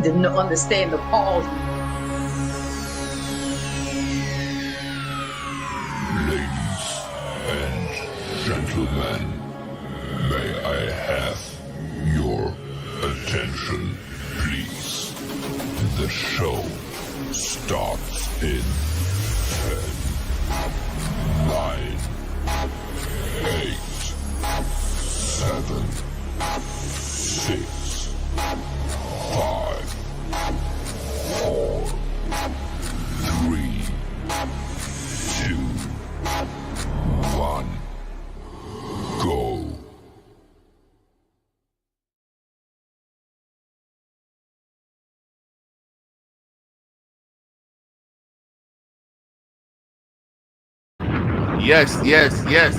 didn't understand the pause. Ladies and gentlemen, may I have your attention, please? The show starts in 10, 9, 8, 7, 6, 5, 4, 3, 2, 1, go. Yes,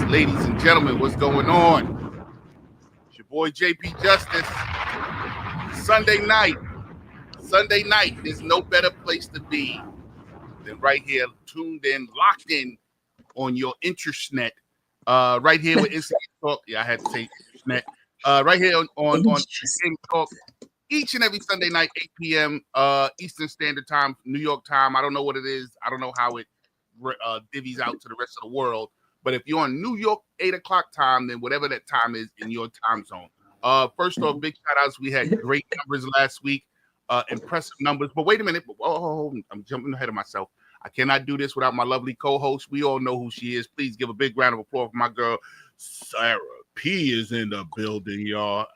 ladies and gentlemen, what's going on? It's your boy JP Justice. Sunday night, there's no better place to be than right here, tuned in, locked in on your internet. Right here with Instant Talk. Yeah, I had to say internet. Right here on Instant Talk. Each and every Sunday night, 8 p.m. Eastern Standard Time, New York time. I don't know what it is. I don't know how it divvies out to the rest of the world. But if you're on New York 8 o'clock time, then whatever that time is in your time zone. First off, big shout outs. We had great numbers last week, impressive numbers. But wait a minute. Oh, I'm jumping ahead of myself. I cannot do this without my lovely co-host. We all know who she is. Please give a big round of applause for my girl, Sarah P is in the building, y'all.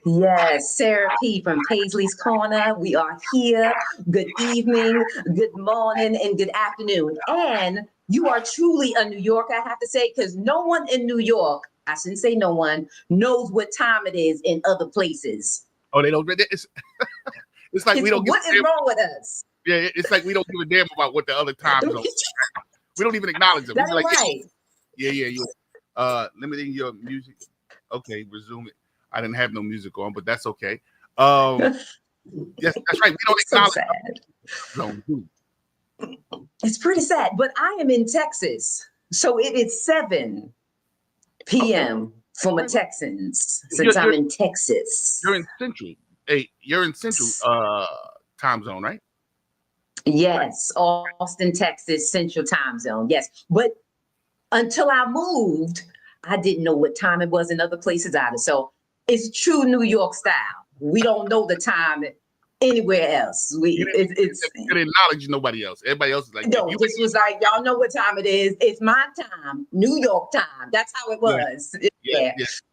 Yes, Sarah P from Pasley's Corner. We are here. Good evening, good morning, and good afternoon. And you are truly a New Yorker, I have to say, because no one in New York, I shouldn't say no one, knows what time it is in other places. Oh, they don't. It's like we don't. What is wrong with us? Yeah, it's like we don't give a damn about what the other time zones. We don't even acknowledge them. That's like, right. Yeah. Limiting your music. Okay, resume it. I didn't have no music on, but that's okay. Yes, that's right. We don't acknowledge them. It's pretty sad, but I am in Texas, so it is 7 p.m. for my Texans since I'm in Texas. You're in Central. Hey, you're in Central time zone, right? Yes, Austin, Texas, Central Time Zone. Yes, but until I moved, I didn't know what time it was in other places either. So it's true New York style. We don't know the time anywhere else. It's good acknowledge nobody else. Everybody else is like, no. This was like, y'all know what time it is. It's my time, New York time. That's how it was. Yes.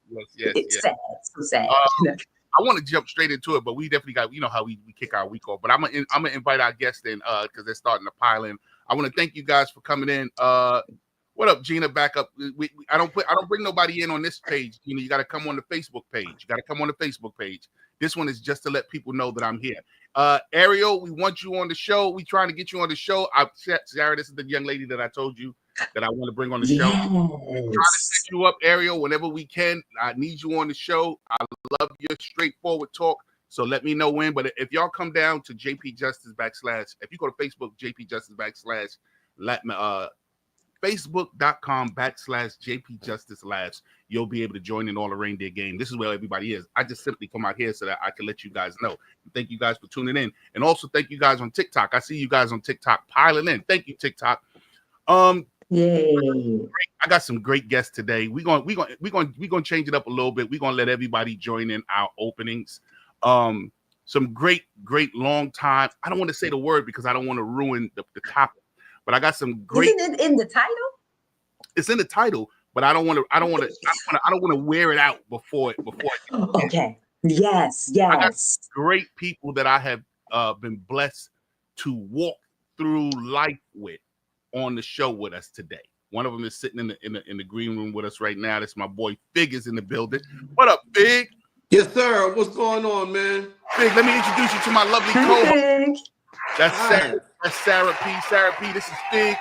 It's sad. So sad. I want to jump straight into it, but we definitely got, you know how we kick our week off. But I'm gonna invite our guests in because they're starting to pile in. I want to thank you guys for coming in. What up, Gina? Back up. I don't bring nobody in on this page. You know, you got to come on the Facebook page. This one is just to let people know that I'm here. Ariel, we want you on the show. We trying to get you on the show. Sarah, this is the young lady that I told you that I want to bring on the show. Yes. Trying to set you up, Ariel, whenever we can. I need you on the show. I love your straightforward talk. So let me know when. But if y'all come down to JP Justice / if you go to Facebook, JP Justice / Facebook.com / JP Justice Labs, you'll be able to join in all the reindeer game. This is where everybody is. I just simply come out here so that I can let you guys know. Thank you guys for tuning in. And also thank you guys on TikTok. I see you guys on TikTok piling in. Thank you, TikTok. Yay. I got some great guests today. We're gonna change it up a little bit. We're gonna let everybody join in our openings. Some great long time. I don't want to say the word because I don't want to ruin the topic. But I got some great. Isn't it in the title? It's in the title, but I don't want to wear it out before. Okay. Yes. I got great people that I have been blessed to walk through life with on the show with us today. One of them is sitting in the green room with us right now. That's my boy Fig is in the building. What up, Fig? Yes, sir. What's going on, man? Fig, let me introduce you to my lovely co-host. That's Sarah. That's Sarah P. Sarah P. This is Fig.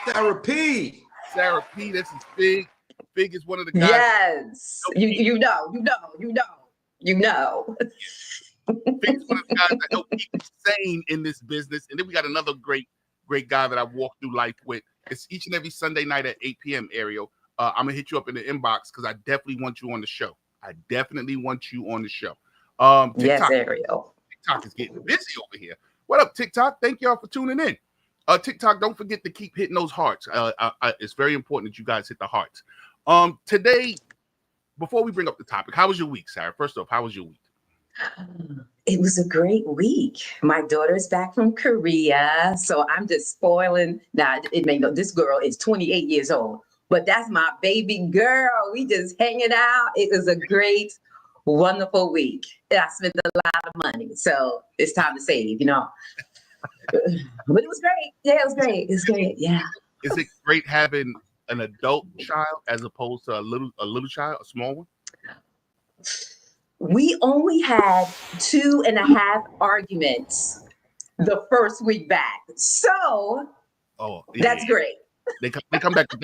Sarah P. Sarah P. This is Fig. Fig is one of the guys. Yes. You know. Fig's one of the guys that help keep sane in this business. And then we got another great guy that I've walked through life with. It's each and every Sunday night at 8 p.m. Ariel. I'm gonna hit you up in the inbox because I definitely want you on the show. TikTok. Yes, Ariel. TikTok is getting busy over here. What up, TikTok? Thank y'all for tuning in. TikTok, don't forget to keep hitting those hearts. It's very important that you guys hit the hearts. Today, before we bring up the topic, how was your week, Sarah? First off, how was your week? It was a great week. My daughter's back from Korea, so I'm just spoiling. Now, this girl is 28 years old, but that's my baby girl. We just hanging out. It was a great, wonderful week. I spent a lot of money, so it's time to save, But it was great. Yeah, it was great. It's great. Yeah. Is it great having an adult child as opposed to a little child, a small one? We only had 2.5 arguments the first week back. So that's great. They come back with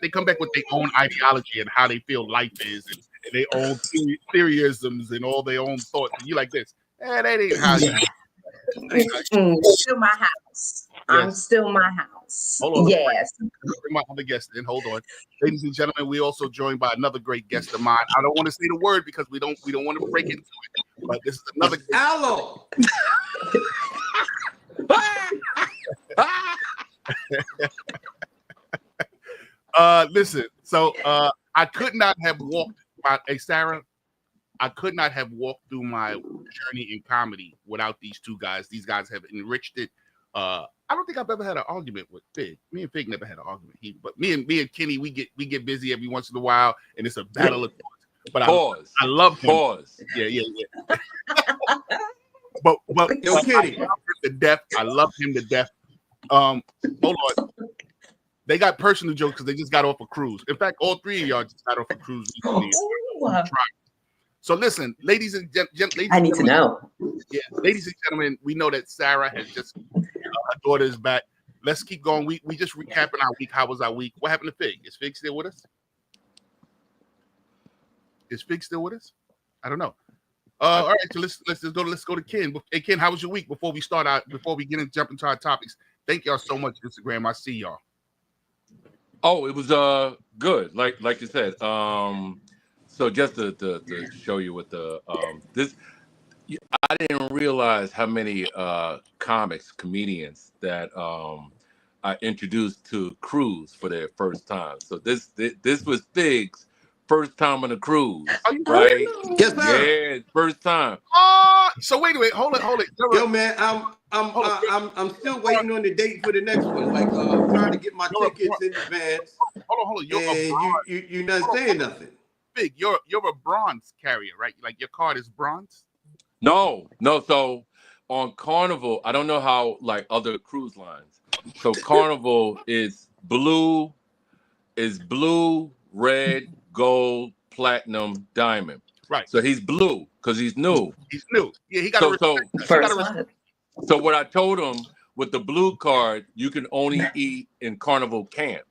they come back with their own ideology and how they feel life is and their own theorisms and all their own thoughts. And you like this. That ain't how you Still my house. Yes. I'm still my house. Hold on. Yes. Bring my other guest in. Hold on. Ladies and gentlemen, we also joined by another great guest of mine. I don't want to say the word because we don't want to break into it. But this is another Aloe. Listen, so I could not have walked Sarah, I could not have walked through my journey in comedy without these two guys. These guys have enriched it. I don't think I've ever had an argument with Fig. Me and Fig never had an argument. But me and Kenny, we get busy every once in a while, and it's a battle of thoughts. But I love him. Pause. Yeah. but Yo, Kenny. I love him to death. I love him to death. Hold on. They got personal jokes because they just got off a cruise. In fact, all three of y'all just got off a cruise recently. So listen, ladies and gentlemen. I need to know. Yeah, ladies and gentlemen, we know that Sarah has just her daughter is back. Let's keep going. We just recapping our week. How was our week? What happened to Fig? Is Fig still with us? Is Fig still with us? I don't know. All right, so let's go to Ken. Hey Ken, how was your week? Before we jump into our topics, thank y'all so much, Instagram. I see y'all. Oh, it was good. Like you said. So just to show you what I didn't realize how many comedians that I introduced to cruise for their first time. So this was Fig's first time on a cruise, right? Yes, sir. Yeah, first time. So wait, hold it. Yo, man, I'm still waiting on the date for the next one. Like, I'm trying to get my tickets in advance. Hold on. You're not saying nothing. Fig, you're a bronze carrier, right? Like your card is bronze? No. So on Carnival, I don't know how like other cruise lines. So Carnival is blue, red, gold, platinum, diamond. Right. So he's blue because he's new. He's new. Yeah, he got to So what I told him with the blue card, you can only eat in Carnival camp.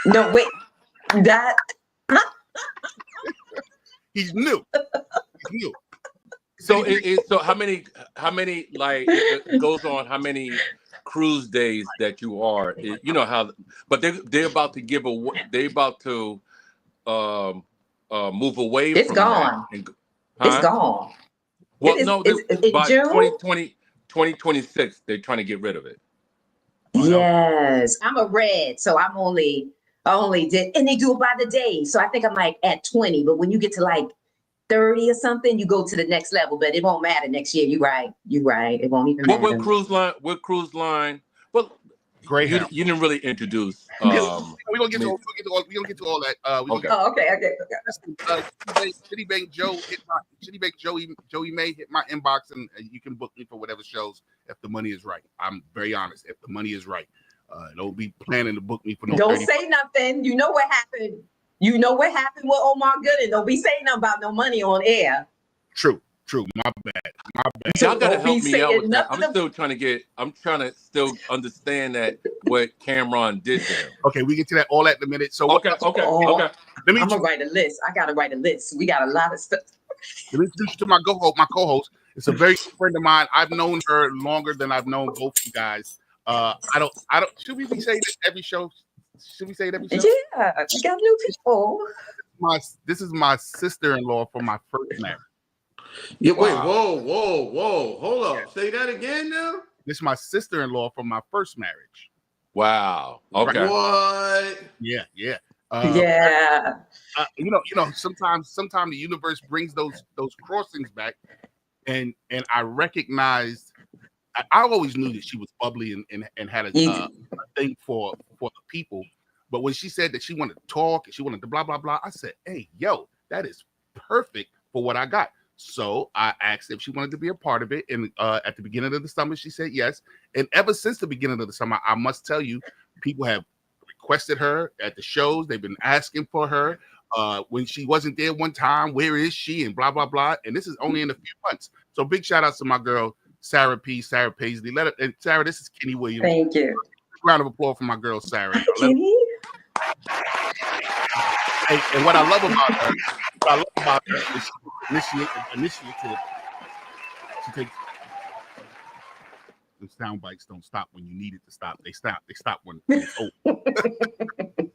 No, wait. That he's new. So so how many like it goes on how many cruise days that you are, you know how, but they're about to give away, they're about to move away it's from gone. That. It's gone. Well, by June? 2026, they're trying to get rid of it. Yes, I'm a red, so I only did, and they do it by the day. So I think I'm like at 20, but when you get to like 30 or something, you go to the next level. But it won't matter next year. You're right. It won't even matter. What cruise line? Well, Greyhound. You didn't really introduce. We're gonna get to all that. Okay. Citibank Joey May hit my inbox, and you can book me for whatever shows if the money is right. I'm very honest. If the money is right, don't be planning to book me for no. Don't say nothing. You know what happened. You know what happened with Omar Gooding. Don't be saying nothing about no money on air. True. My bad. Y'all gotta help me out with that. I'm trying to still understand that what Cameron did to him. Okay, we get to that all that in a minute. So okay. I'm gonna write a list. I gotta write a list. We got a lot of stuff. Let me introduce you to my co-host. It's a very good friend of mine. I've known her longer than I've known both you guys. I don't. Should we be saying this every show? Should we say it every show? Yeah, we got new people. This is my sister-in-law from my first marriage. Yeah, wait, Wow. whoa. Hold up. Say that again now? This is my sister-in-law from my first marriage. Wow. Okay. What? Yeah. Yeah. Sometimes the universe brings those crossings back, and I recognized. I always knew that she was bubbly and had a thing for the people. But when she said that she wanted to talk and she wanted to blah blah blah, I said, "Hey, yo, that is perfect for what I got." So I asked if she wanted to be a part of it, and at the beginning of the summer, she said yes. And ever since the beginning of the summer, I must tell you, people have requested her at the shows. They've been asking for her. When she wasn't there one time, where is she? And blah blah blah. And this is only in a few months. So big shout out to my girl Sarah Pasley. And Sarah, this is Kenny Williams. Thank you. Round of applause for my girl Sarah. Kenny? And what I love about her, is she initiative. She takes the sound bites don't stop when you need it to stop. They stop when it's over.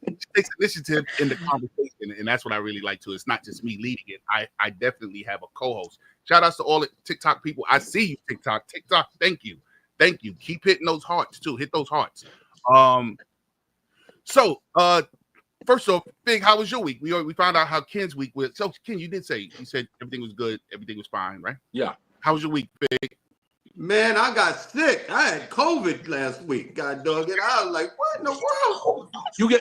She takes initiative in the conversation, and that's what I really like too. It's not just me leading it. I definitely have a co-host. Shout outs to all the TikTok people. I see you, TikTok. Thank you. Keep hitting those hearts too. Hit those hearts. So first off, Big, how was your week? We found out how Ken's week was. So Ken, you said everything was good, everything was fine, right? Yeah. How was your week, Big? Man, I got sick. I had COVID last week. God dog it. I was like, what in the world?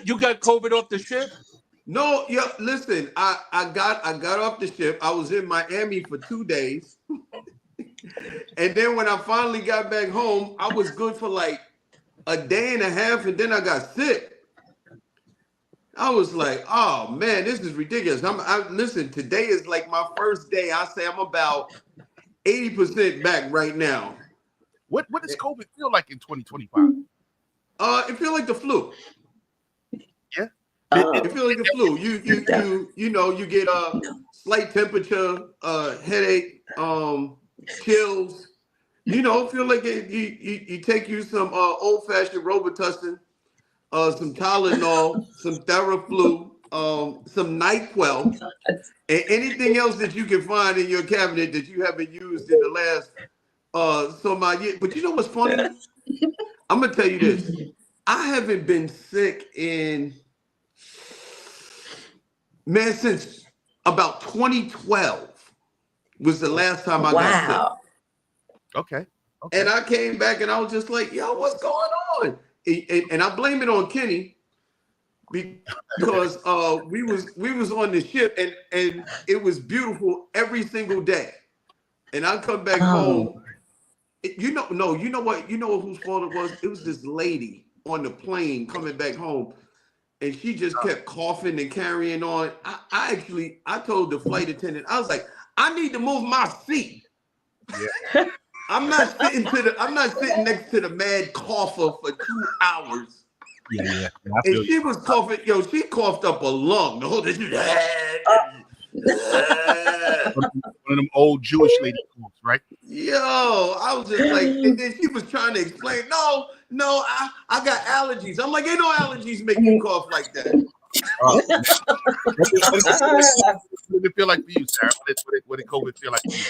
You got COVID off the ship? No, yeah, listen, I got off the ship. I was in Miami for 2 days. And then when I finally got back home, I was good for like a day and a half, and then I got sick. I was like, oh man, this is ridiculous. Listen, today is like my first day. I say I'm about 80% back right now. What does COVID feel like in 2025? It feels like the flu. Yeah. It feels like the flu. You get a slight temperature, headache, chills. Feel like you take you some old-fashioned Robitussin, some Tylenol, some Theraflu, some NyQuil, and anything else that you can find in your cabinet that you haven't used in the last some odd years. But you know what's funny? I'm gonna tell you this. I haven't been sick since about 2012 was the last time I got sick. Okay. And I came back and I was just like, yo, what's going on? And I blame it on Kenny because we was on the ship and it was beautiful every single day. And I come back home. You know whose fault it was? It was this lady on the plane coming back home. And she just kept coughing and carrying on. I told the flight attendant, I was like, I need to move my seat. Yeah. I'm not sitting next to the mad cougher for 2 hours. Yeah. And she was coughing. Yo, she coughed up a lung. The whole thing. One of them old Jewish lady coughs, right? Yo, I was just like, and then she was trying to explain, no, I got allergies. I'm like, ain't no allergies make you cough like that. What did it feel like for you, Sarah? What did COVID feel like for you?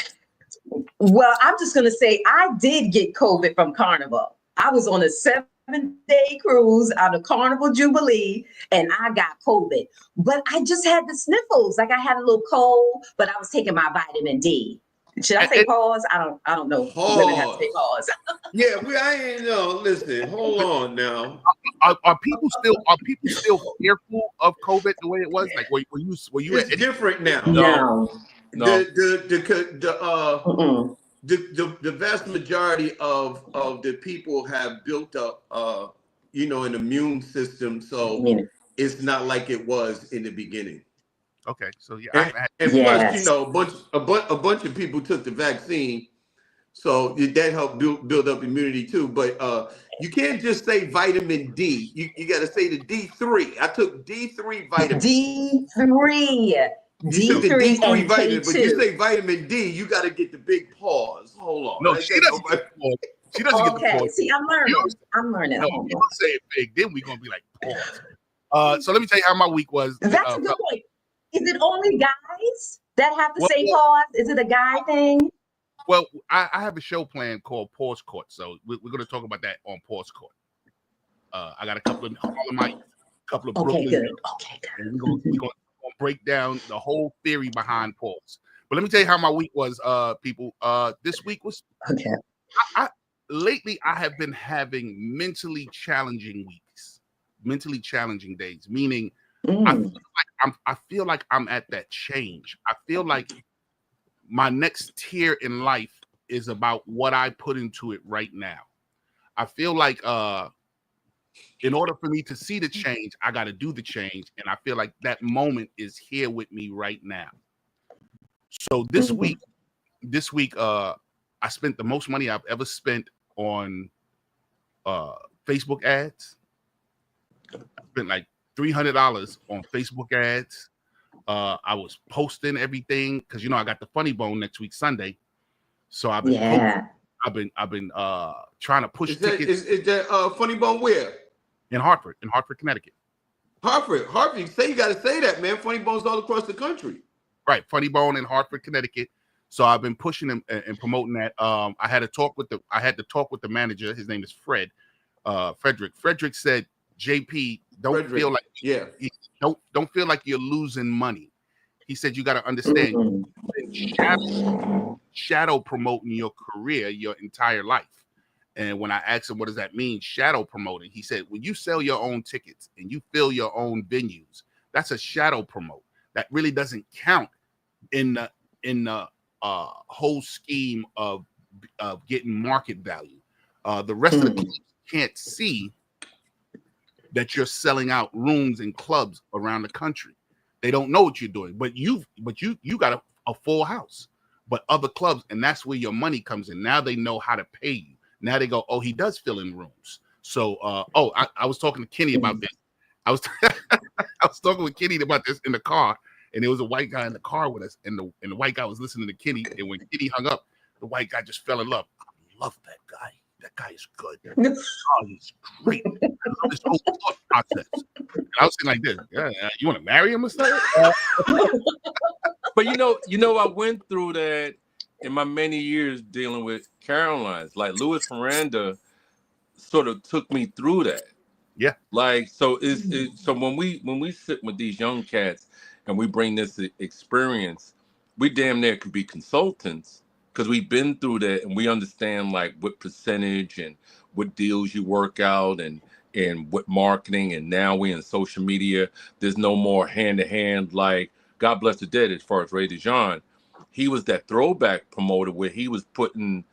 Well, I'm just going to say I did get COVID from Carnival. I was on a 7-day cruise out of Carnival Jubilee and I got COVID. But I just had the sniffles. Like I had a little cold, but I was taking my vitamin D. Should I say pause? I don't know. Women have to say pause. Yeah, I ain't know. Listen, hold on now. Are people still fearful of COVID the way it was? Like were you It's different now. No. The vast majority of the people have built up an immune system, so it's not like it was in the beginning. Okay, so yeah, and plus, a bunch of people took the vaccine, so that helped build up immunity too. But you can't just say vitamin D. You got to say the D3. I took D3 vitamin. D3. D3 vitamin, but you say vitamin D, you got to get the big pause. Hold on. No, she doesn't get the pause. She doesn't get the pause. See, I'm learning. No, you say it big, then we're gonna be like pause. So let me tell you how my week was. That's a good point. Is it only guys that have to say pause? Is it a guy thing? Well, I have a show planned called Pause Court, so we're going to talk about that on Pause Court. I got a couple of Harlemites, a couple of Brooklyn. Okay, good. Okay, good. And we're going to break down the whole theory behind pause. But let me tell you how my week was, people. This week was okay. Lately, I have been having mentally challenging weeks, mentally challenging days. Meaning, I feel like I'm at that change. I feel like my next tier in life is about what I put into it right now. I feel like in order for me to see the change, I got to do the change. And I feel like that moment is here with me right now. So this week, I spent the most money I've ever spent on Facebook ads. I spent like $300 on Facebook ads. I was posting everything because I got the Funny Bone next week Sunday, so I've been trying to push tickets. Is that Funny Bone where? In Hartford, Connecticut. Hartford. You got to say that, man. Funny Bones all across the country. Right, Funny Bone in Hartford, Connecticut. So I've been pushing and promoting that. I had to talk with the manager. His name is Fred. Frederick. Frederick said, JP, don't feel like you're losing money. He said you got to understand, you've been shadow promoting your career your entire life. And when I asked him, what does that mean, shadow promoting? He said, when you sell your own tickets and you fill your own venues, that's a shadow promote. That really doesn't count in the whole scheme of getting market value. The rest of the clubs can't see that you're selling out rooms and clubs around the country. They don't know what you're doing, but you got a full house. But other clubs, and that's where your money comes in. Now they know how to pay you. Now they go, oh, he does fill in rooms. So, I was talking to Kenny about this. I was talking with Kenny about this in the car, and there was a white guy in the car with us, and the white guy was listening to Kenny. And when Kenny hung up, the white guy just fell in love. I love that guy. That guy is good. Oh, he's great. I love this whole thought process. And I was saying like this, you want to marry him or something? But I went through that in my many years dealing with Carolines. Like Louis Miranda sort of took me through that. Yeah. Like so when we sit with these young cats and we bring this experience, we damn near could be consultants. Because we've been through that and we understand like what percentage and what deals you work out and what marketing. And now we're in social media. There's no more hand-to-hand like God bless the dead as far as Ray DeJean. He was that throwback promoter where he was putting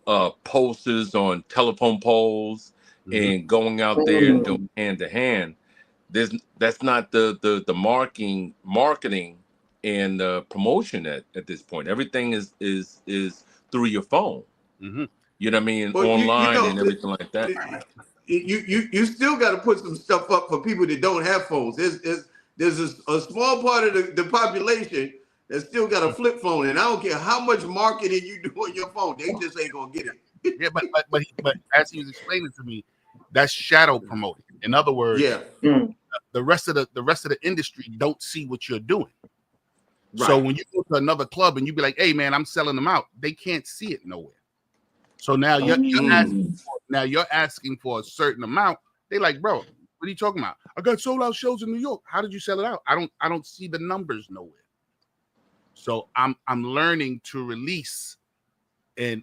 posters on telephone poles and going out there and doing hand-to-hand. That's not the marketing and promotion at this point. Everything is through your phone. You know what I mean? Well, online and everything like that. You still got to put some stuff up for people that don't have phones. There's a small part of the population that still got a flip phone, and I don't care how much marketing you do on your phone, they just ain't gonna get it. Yeah, but as he was explaining to me, that's shadow promoting. In other words, the rest of the industry don't see what you're doing. Right. So when you go to another club and you be like, "Hey, man, I'm selling them out," they can't see it nowhere. So now you're asking for a certain amount. They like, bro, what are you talking about? I got sold out shows in New York. How did you sell it out? I don't see the numbers nowhere. So I'm learning to release and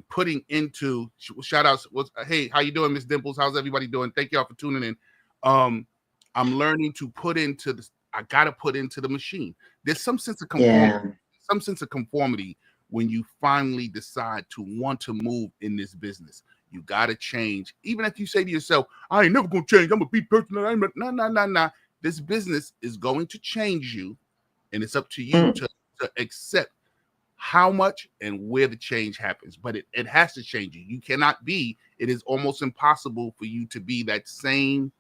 putting into shout outs. Hey, how you doing, Miss Dimples? How's everybody doing? Thank y'all for tuning in. I'm learning to put into this. I gotta put into the machine. There's some sense of conformity, when you finally decide to want to move in this business. You gotta change. Even if you say to yourself, I ain't never gonna change, I'm gonna be personal. Nah. This business is going to change you, and it's up to you to accept how much and where the change happens. But it has to change you. You cannot be, it is almost impossible for you to be that same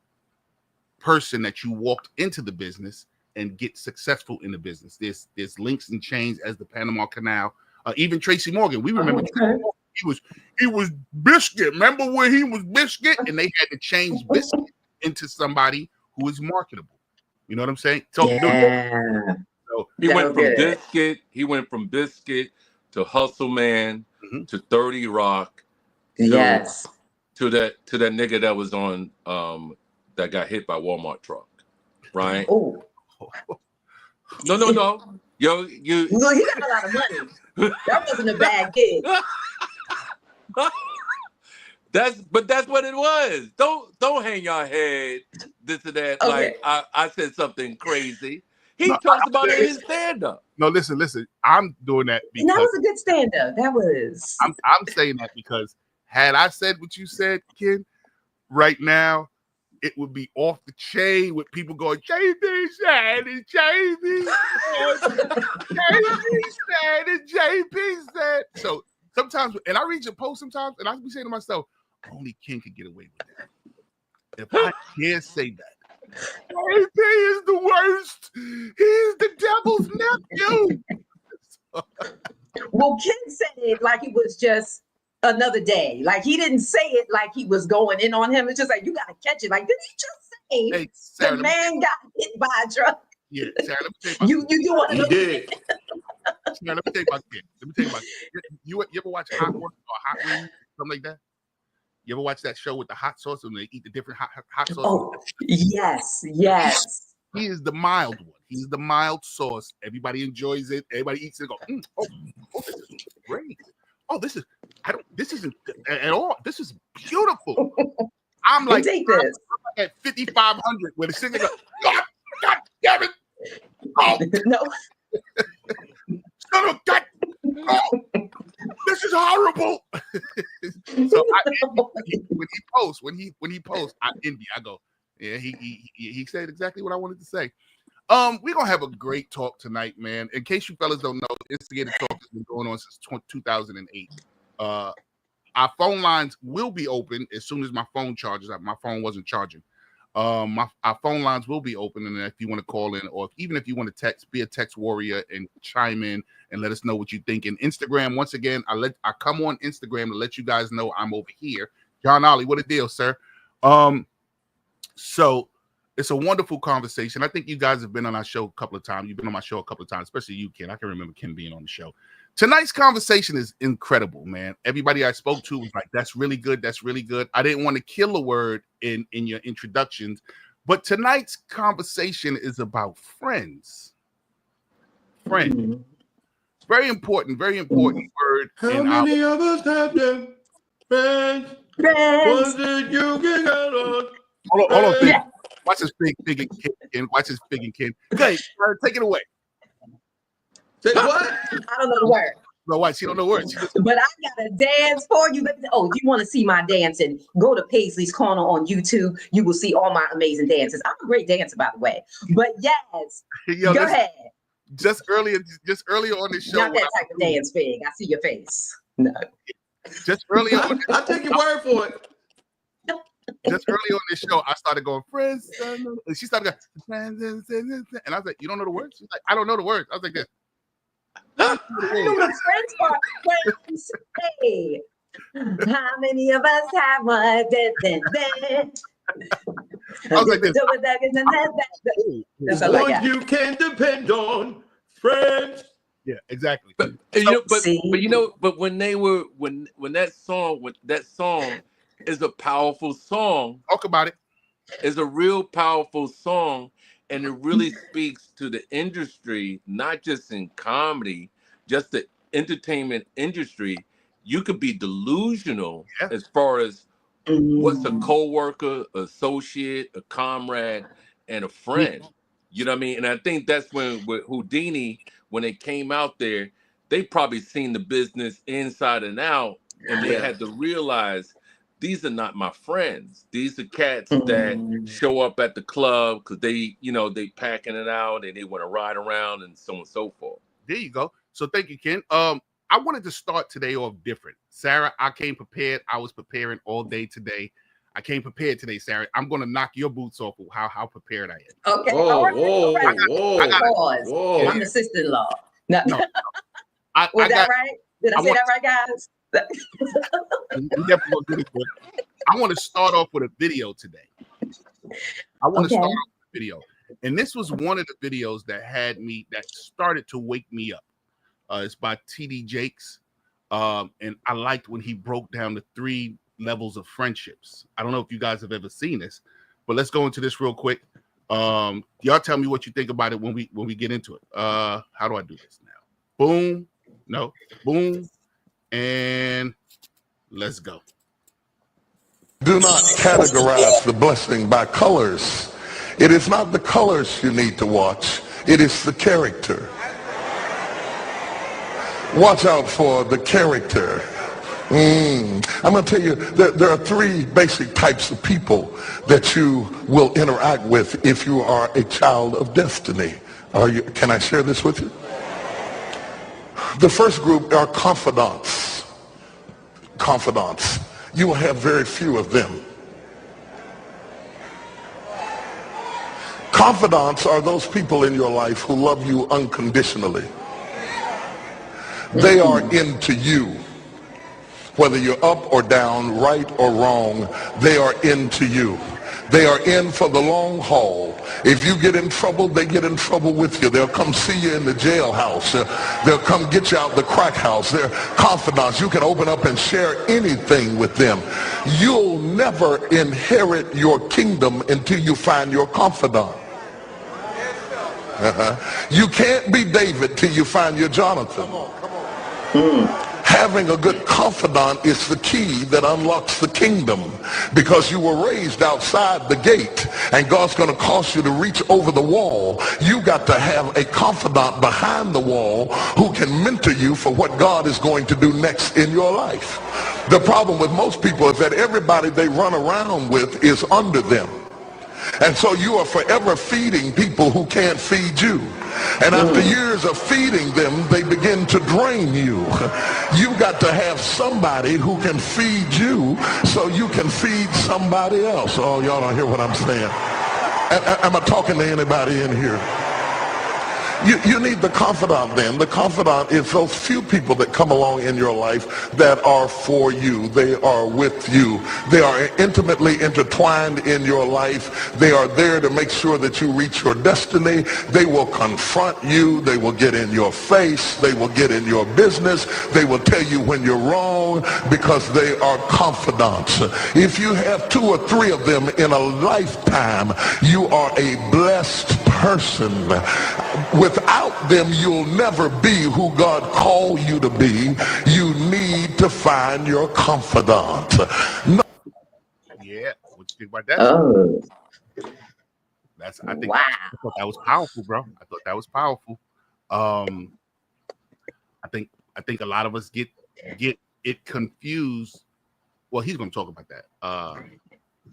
person that you walked into the business and get successful in the business. There's links and chains as the Panama Canal. Even Tracy Morgan, we remember he was Biscuit. Remember when he was Biscuit and they had to change Biscuit into somebody who is marketable. You know what I'm saying? So So He That went was from good. Biscuit. He went from Biscuit to Hustle Man to 30 Rock Yes. to that nigga that was on that got hit by Walmart truck, right? Oh, No. Yo, you. well, he got a lot of money. That wasn't a bad gig. That's what it was. Don't hang your head this or that. Okay. Like I said something crazy. He No, talks about it in his stand-up. no, listen. I'm doing that And that because was a good stand-up. That was. I'm saying that because had I said what you said, Ken, right now, it would be off the chain with people going, JB said and JB said, JB said and JB said. So sometimes, and I read your post sometimes, and I be saying to myself, only Ken could get away with that. If I can't say that, JB is the worst. He's the devil's nephew. Well, Ken said it like it was just another day. Like he didn't say it like he was going in on him. It's just like, you got to catch it. Like, did he just say Hey, Sarah, the man got hit by a truck? yeah, Sarah, let me tell you about You want to He know? did. Sarah, let me tell you about Ken. Let me tell you about Ken. You ever watch Hot Work or Hot Wings, something like that? You ever watch that show with the hot sauce and they eat the different hot sauce? Oh, yes. He is the mild one. He's the mild sauce. Everybody enjoys it. Everybody eats it and go, oh, this is great. Oh, this isn't at all. This is beautiful. I'm like, Take this. I'm at 5,500 where the singer goes, God damn it. Oh, No. son of God. Oh, this is horrible. So when he posts, I envy. I go, yeah, he said exactly what I wanted to say. We're gonna have a great talk tonight, man. In case you fellas don't know, Instigator Talk has been going on since 2008. Our phone lines will be open as soon as my phone charges. My phone wasn't charging. Our phone lines will be open, and if you want to call in, or even if you want to text, be a text warrior and chime in and let us know what you think. And Instagram, once again, I come on Instagram to let you guys know I'm over here. John Ollie, what a deal, sir. So it's a wonderful conversation. I think you guys have been on our show a couple of times. You've been on my show a couple of times, especially you, Ken. I can remember Ken being on the show. Tonight's conversation is incredible, man. Everybody I spoke to was like, that's really good. That's really good. I didn't want to kill a word in your introductions, but tonight's conversation is about friends. Friends. Mm-hmm. Very important word. How many of us have them? Friends. Ones that you can get on. Hold on. Yeah. Watch this big Ken. Watch this big Ken. Okay, take it away. Say what? I don't know the word. No, why? She don't know words. But I got a dance for you. Oh, do you want to see my dancing? Go to Pasley's Corner on YouTube. You will see all my amazing dances. I'm a great dancer, by the way. But yes, Yo, go ahead. Just earlier on this show. Not that type of dance, Fig. I see your face. No. Just earlier on I'll take your word for it. Just early on this show, I started going, friends, and she started going, friends, and I was like, you don't know the words? She's like, I don't know the words. I was like, this. I know the friends part. Friends, hey, how many of us have one? I was like this. That's all I One got. you can depend on. Friends. Yeah, exactly. But when that song is a powerful song. Talk about it. It's a real powerful song, and it really speaks to the industry, not just in comedy, just the entertainment industry. You could be delusional as far as what's a co-worker, associate, a comrade, and a friend. You know what I mean? And I think that's when with Houdini, when they came out there, they probably seen the business inside and out, and they had to realize these are not my friends. These are cats that show up at the club because they packing it out and they want to ride around and so on and so forth. There you go. So thank you, Ken. I wanted to start today off different. Sarah, I came prepared. I was preparing all day today. I came prepared today, Sarah. I'm going to knock your boots off of how prepared I am. Okay. Whoa. I'm the sister-in-law. No. Was that right? Did I say that right, guys? I want to start off with a video today. And this was one of the videos that started to wake me up. It's by TD Jakes. And I liked when he broke down the 3 levels of friendships. I don't know if you guys have ever seen this, but let's go into this real quick. Y'all tell me what you think about it when we get into it. How do I do this now? Boom. No. Boom. And let's go. Do not categorize the blessing by colors. It is not the colors you need to watch. It is the character. Watch out for the character. I'm going to tell you, there are 3 basic types of people that you will interact with if you are a child of destiny. Can I share this with you? The first group are confidants. Confidants. You will have very few of them. Confidants are those people in your life who love you unconditionally. They are into you. Whether you're up or down, right or wrong, they are into you. They are in for the long haul. If you get in trouble, they get in trouble with you. They'll come see you in the jailhouse. They'll come get you out the crack house. They're confidants. You can open up and share anything with them. You'll never inherit your kingdom until you find your confidant. You can't be David till you find your Jonathan. Having a good confidant is the key that unlocks the kingdom, because you were raised outside the gate and God's going to cause you to reach over the wall. You got to have a confidant behind the wall who can mentor you for what God is going to do next in your life. The problem with most people is that everybody they run around with is under them. And so you are forever feeding people who can't feed you. And after years of feeding them, they begin to drain you. You got to have somebody who can feed you so you can feed somebody else. Oh, y'all don't hear what I'm saying. Am I talking to anybody in here? You need the confidant then. The confidant is those few people that come along in your life that are for you. They are with you. They are intimately intertwined in your life. They are there to make sure that you reach your destiny. They will confront you. They will get in your face. They will get in your business. They will tell you when you're wrong, because they are confidants. If you have 2 or 3 of them in a lifetime, you are a blessed person. Without them, you'll never be who God called you to be. You need to find your confidant. No. Yeah, what you think about that? Oh, I thought wow. that was powerful, bro. I thought that was powerful. I think a lot of us get it confused. Well, he's going to talk about that.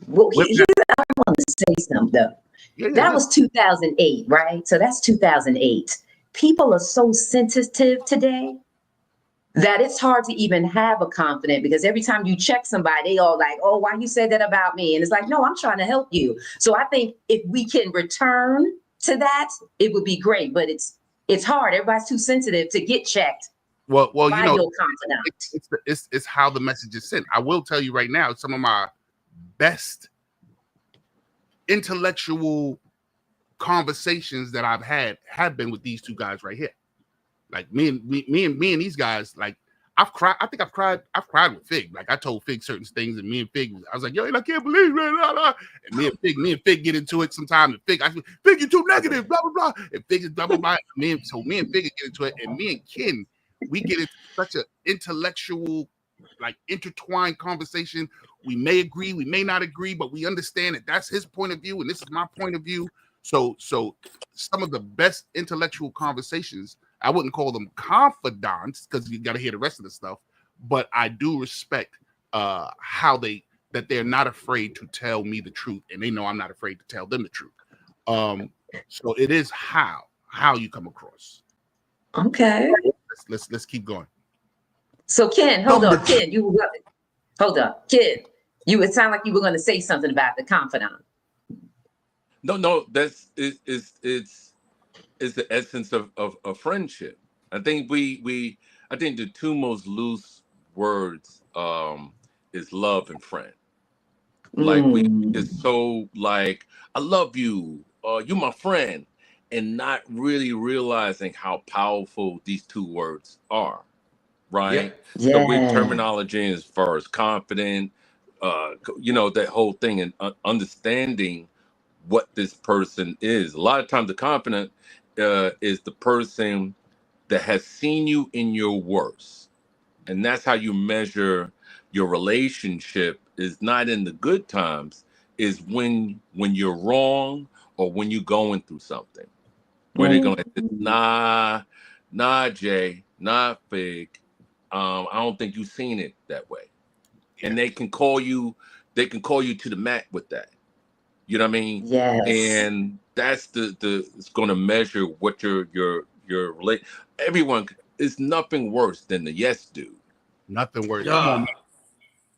Well, I want to say something though. That was 2008, right? So that's 2008. People are so sensitive today that it's hard to even have a confident, because every time you check somebody, they all like, oh, why you said that about me? And it's like, no, I'm trying to help you. So I think if we can return to that, it would be great. But it's hard. Everybody's too sensitive to get checked. Well, by you know, your confidant. It's how the message is sent. I will tell you right now, some of my best intellectual conversations that I've had have been with these 2 guys right here. Like me and these guys, like I've cried. I think I've cried with Fig. Like I told Fig certain things, and me and Fig, I was like, yo, I can't believe it. And me and Fig get into it sometimes. And Fig, you're too negative, blah blah blah. And Fig is blah blah blah. Me and Fig get into it, and me and Ken, we get into such an intellectual, like intertwined conversation. We may agree, we may not agree, but we understand that that's his point of view and this is my point of view. So some of the best intellectual conversations, I wouldn't call them confidants because you got to hear the rest of the stuff, but I do respect how they're not afraid to tell me the truth, and they know I'm not afraid to tell them the truth. So it is how you come across. Okay. Let's keep going. So Ken, hold on, Ken, it sounded like you were going to say something about the confidant. No, it's the essence of friendship. I think I think the 2 most loose words is love and friend. Like it's so like, I love you. you my friend, and not really realizing how powerful these two words are, right? So with terminology as far as confident, that whole thing, and understanding what this person is. A lot of times the confident is the person that has seen you in your worst. And that's how you measure your relationship, is not in the good times, is when you're wrong or when you're going through something. Where they're going, nah, Jay, nah, Fig. I don't think you've seen it that way. Yeah. And they can call you to the mat with that. You know what I mean? Yes. And that's it's going to measure what your everyone is. Nothing worse than the yes dude. Nothing worse.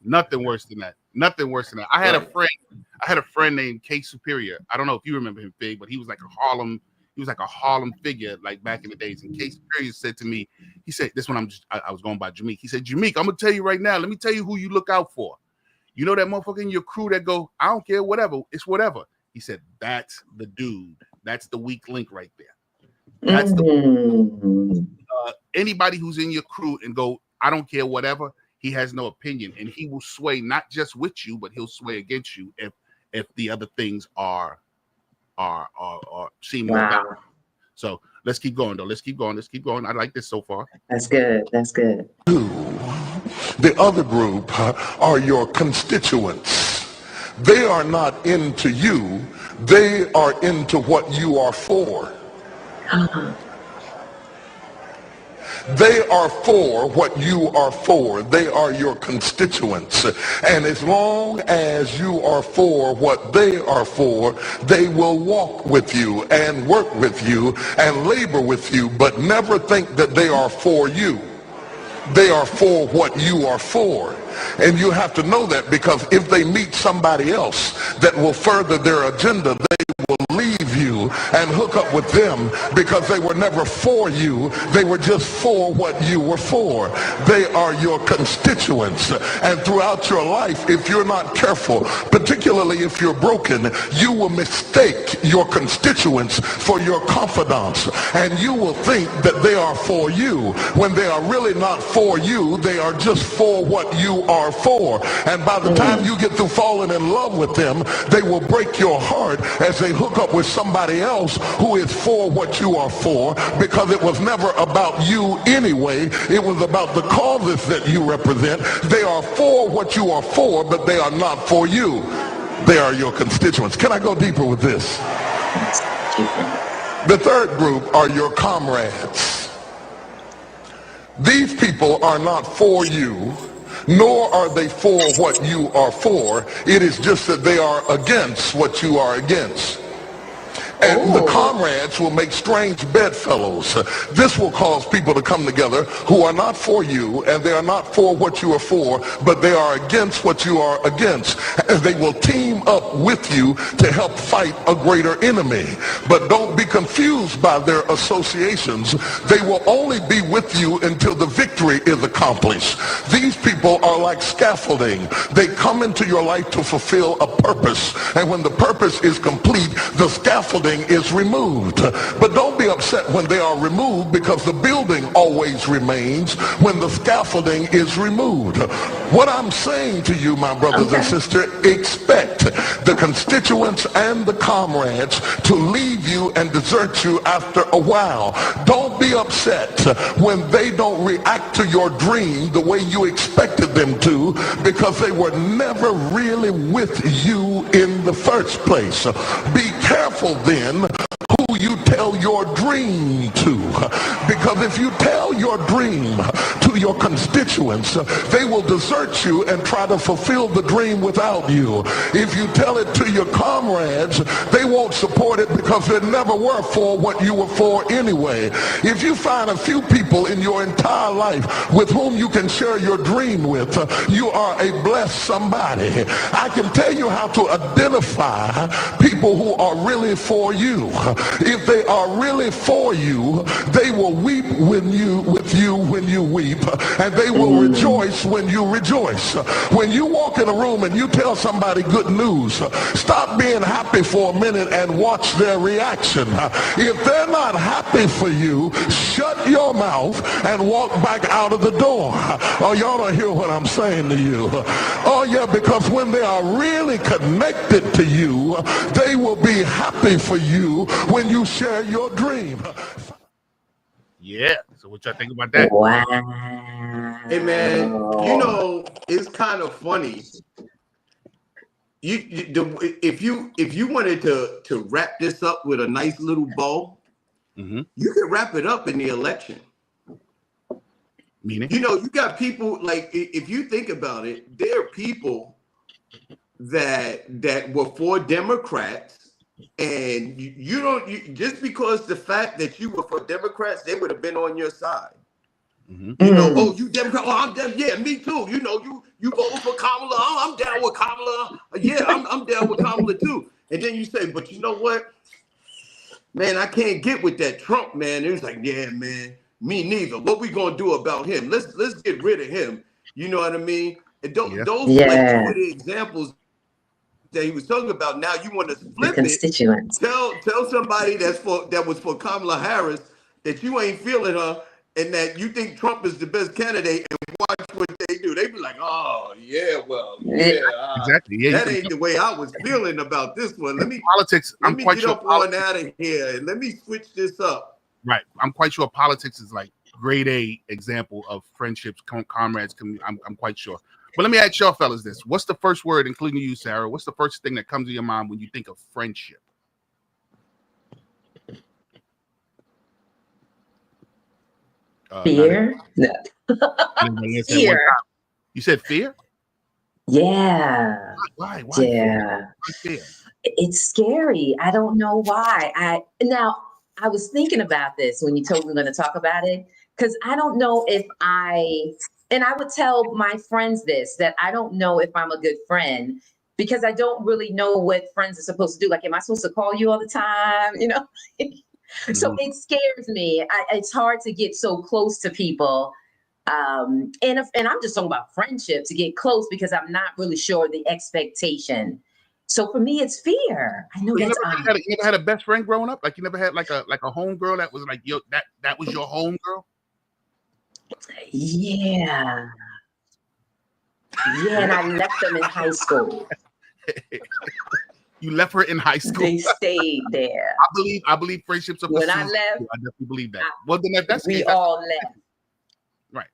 Nothing worse than that. Nothing worse than that. I had a friend named K Superior. I don't know if you remember him, Big, but he was like a Harlem figure, like back in the days. And K Superior said to me, he said, this one I was going by Jameek. He said, Jameek, I'm gonna tell you right now. Let me tell you who you look out for. You know that motherfucker in your crew that go, I don't care, whatever. It's whatever. He said, that's the dude. That's the weak link right there. That's anybody who's in your crew and go, I don't care, whatever. He has no opinion, and he will sway not just with you, but he'll sway against you if the other things are seem more balanced. So let's keep going, though. Let's keep going. I like this so far. That's good. The other group are your constituents. They are not into you. They are into what you are for. They are for what you are for. They are your constituents. And as long as you are for what they are for, they will walk with you and work with you and labor with you, but never think that they are for you. They are for what you are for. And you have to know that, because if they meet somebody else that will further their agenda, they will leave you and hook up with them, because they were never for you. They were just for what you were for. They are your constituents. And throughout your life, if you're not careful, particularly if you're broken, you will mistake your constituents for your confidants. And you will think that they are for you when they are really not for you. They are just for what you are for. And by the time you get through falling in love with them, they will break your heart as they hook up with somebody else who is for what you are for, because it was never about you anyway. It was about the causes that you represent. They are for what you are for, but they are not for you. They are your constituents. Can I go deeper with this? The third group are your comrades. These people are not for you, nor are they for what you are for. It is just that they are against what you are against. And the comrades will make strange bedfellows. This will cause people to come together who are not for you, and they are not for what you are for, but they are against what you are against. And they will team up with you to help fight a greater enemy. But don't be confused by their associations. They will only be with you until the victory is accomplished. These people are like scaffolding. They come into your life to fulfill a purpose. And when the purpose is complete, the scaffolding is removed. But don't be upset when they are removed, because the building always remains when the scaffolding is removed. What I'm saying to you, my brothers and sisters, expect the constituents and the comrades to leave you and desert you after a while. Don't be upset when they don't react to your dream the way you expected them to, because they were never really with you in the first place. Be careful then who you tell your dream to, because if you tell your dream to your constituents, they will desert you and try to fulfill the dream without you. If you tell it to your comrades, they won't support it, because they never were for what you were for anyway. If you find a few people in your entire life with whom you can share your dream with, you are a blessed somebody. I can tell you how to identify people who are really for you. If they are really for you, they will weep with you when you weep, and they will rejoice when you rejoice. When you walk in a room and you tell somebody good news, stop being happy for a minute and watch their reaction. If they're not happy for you, shut your mouth and walk back out of the door. Oh, y'all don't hear what I'm saying to you. Oh yeah, because when they are really connected to you, they will be happy for you when you share your dream. Yeah. So what y'all think about that? Wow. Hey man, you know, it's kind of funny. If you wanted to wrap this up with a nice little bow, you can wrap it up in the election. Meaning? You know, you got people like, if you think about it, there are people that were for Democrats, and you don't just because the fact that you were for Democrats, they would have been on your side. You know, oh, you Democrat, oh, I'm Dem, yeah, me too. You know, you voted for Kamala, oh, I'm down with Kamala. Yeah, I'm down with Kamala too. And then you say, but you know what? Man, I can't get with that Trump, man. It was like, yeah, man, me neither. What we gonna do about him? Let's get rid of him. You know what I mean? And those like, those were the examples that he was talking about. Now you want to flip it. Tell somebody that was for Kamala Harris that you ain't feeling her and that you think Trump is the best candidate, and watch what they do. They be like, oh yeah, well, yeah, exactly. Yeah, that ain't the way I was feeling about this one. Let me get up on out of here and let me switch this up. Right. I'm quite sure politics is like grade A example of friendships, comrades. I'm quite sure. But let me ask y'all fellas this. What's the first word, including you, Sarah? What's the first thing that comes to your mind when you think of friendship? Fear? No. Fear. You said fear? Yeah. Why? Yeah. Why fear? It's scary. I don't know why. I was thinking about this when you told me we're going to talk about it, because I don't know if and I would tell my friends this, that I don't know if I'm a good friend, because I don't really know what friends are supposed to do. Like, am I supposed to call you all the time? You know? So it scares me. It's hard to get so close to people. And I'm just talking about friendship, to get close, because I'm not really sure the expectation. So for me, it's fear. I know you that's never had a best friend growing up? Like, you never had like a home girl that was like that was your home girl? Yeah. Yeah, and I left them in high school. You left her in high school. They stayed there. I believe friendships are when I left. I definitely believe that. Well, then if that's we all left. Right.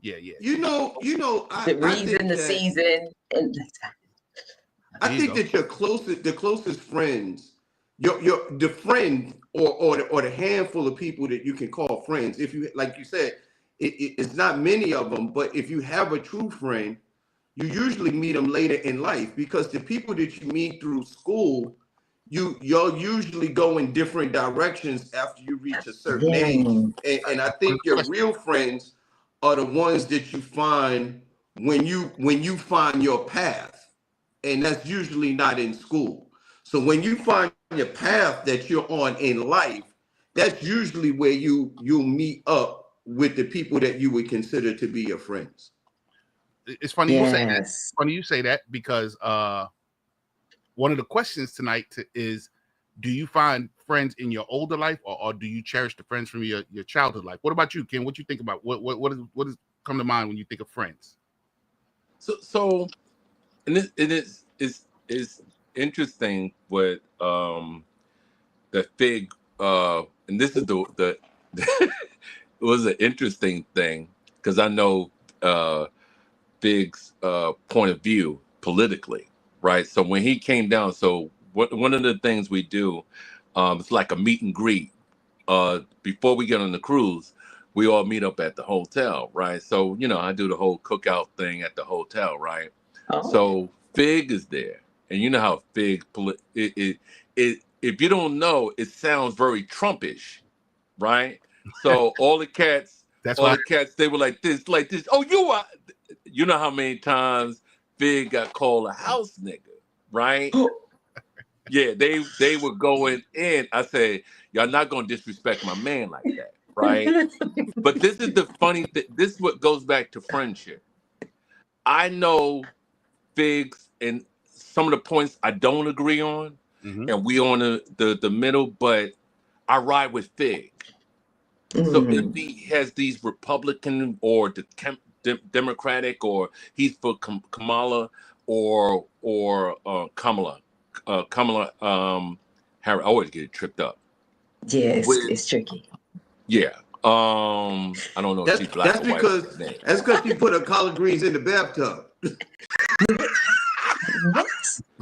Yeah. You know. The reason, the season, and I think that the closest friends, the friend or the handful of people that you can call friends. If you, like you said, it's not many of them, but if you have a true friend, you usually meet them later in life, because the people that you meet through school, y'all usually go in different directions after you reach a certain age. And I think your real friends are the ones that you find when you find your path. And that's usually not in school. So when you find your path that you're on in life, that's usually where you'll meet up with the people that you would consider to be your friends. It's funny you say that. It's funny you say that, because one of the questions tonight is, do you find friends in your older life, or do you cherish the friends from your childhood life? What about you, Ken? What you think about what does come to mind when you think of friends? So and it's interesting what the Fig and this is the it was an interesting thing, because I know Fig's point of view politically, right? So when he came down, so one of the things we do, it's like a meet and greet. Before we get on the cruise, we all meet up at the hotel, right? So, I do the whole cookout thing at the hotel, right? Oh. So Fig is there. And you know how Fig, if you don't know, it sounds very Trumpish, right? So all the cats, they were like this. Oh, you know how many times Fig got called a house nigga, right? Yeah, they were going in. I said, y'all not gonna disrespect my man like that, right? But this is the funny thing. This is what goes back to friendship. I know Figs and some of the points I don't agree on, and we on the middle, but I ride with Fig. So if he has these Republican or Democratic, or he's for Kamala or Kamala, Harris, I always get it tripped up. Yeah, it's tricky. Yeah. I don't know if she's black or white. That's because she put her collard greens in the bathtub. What?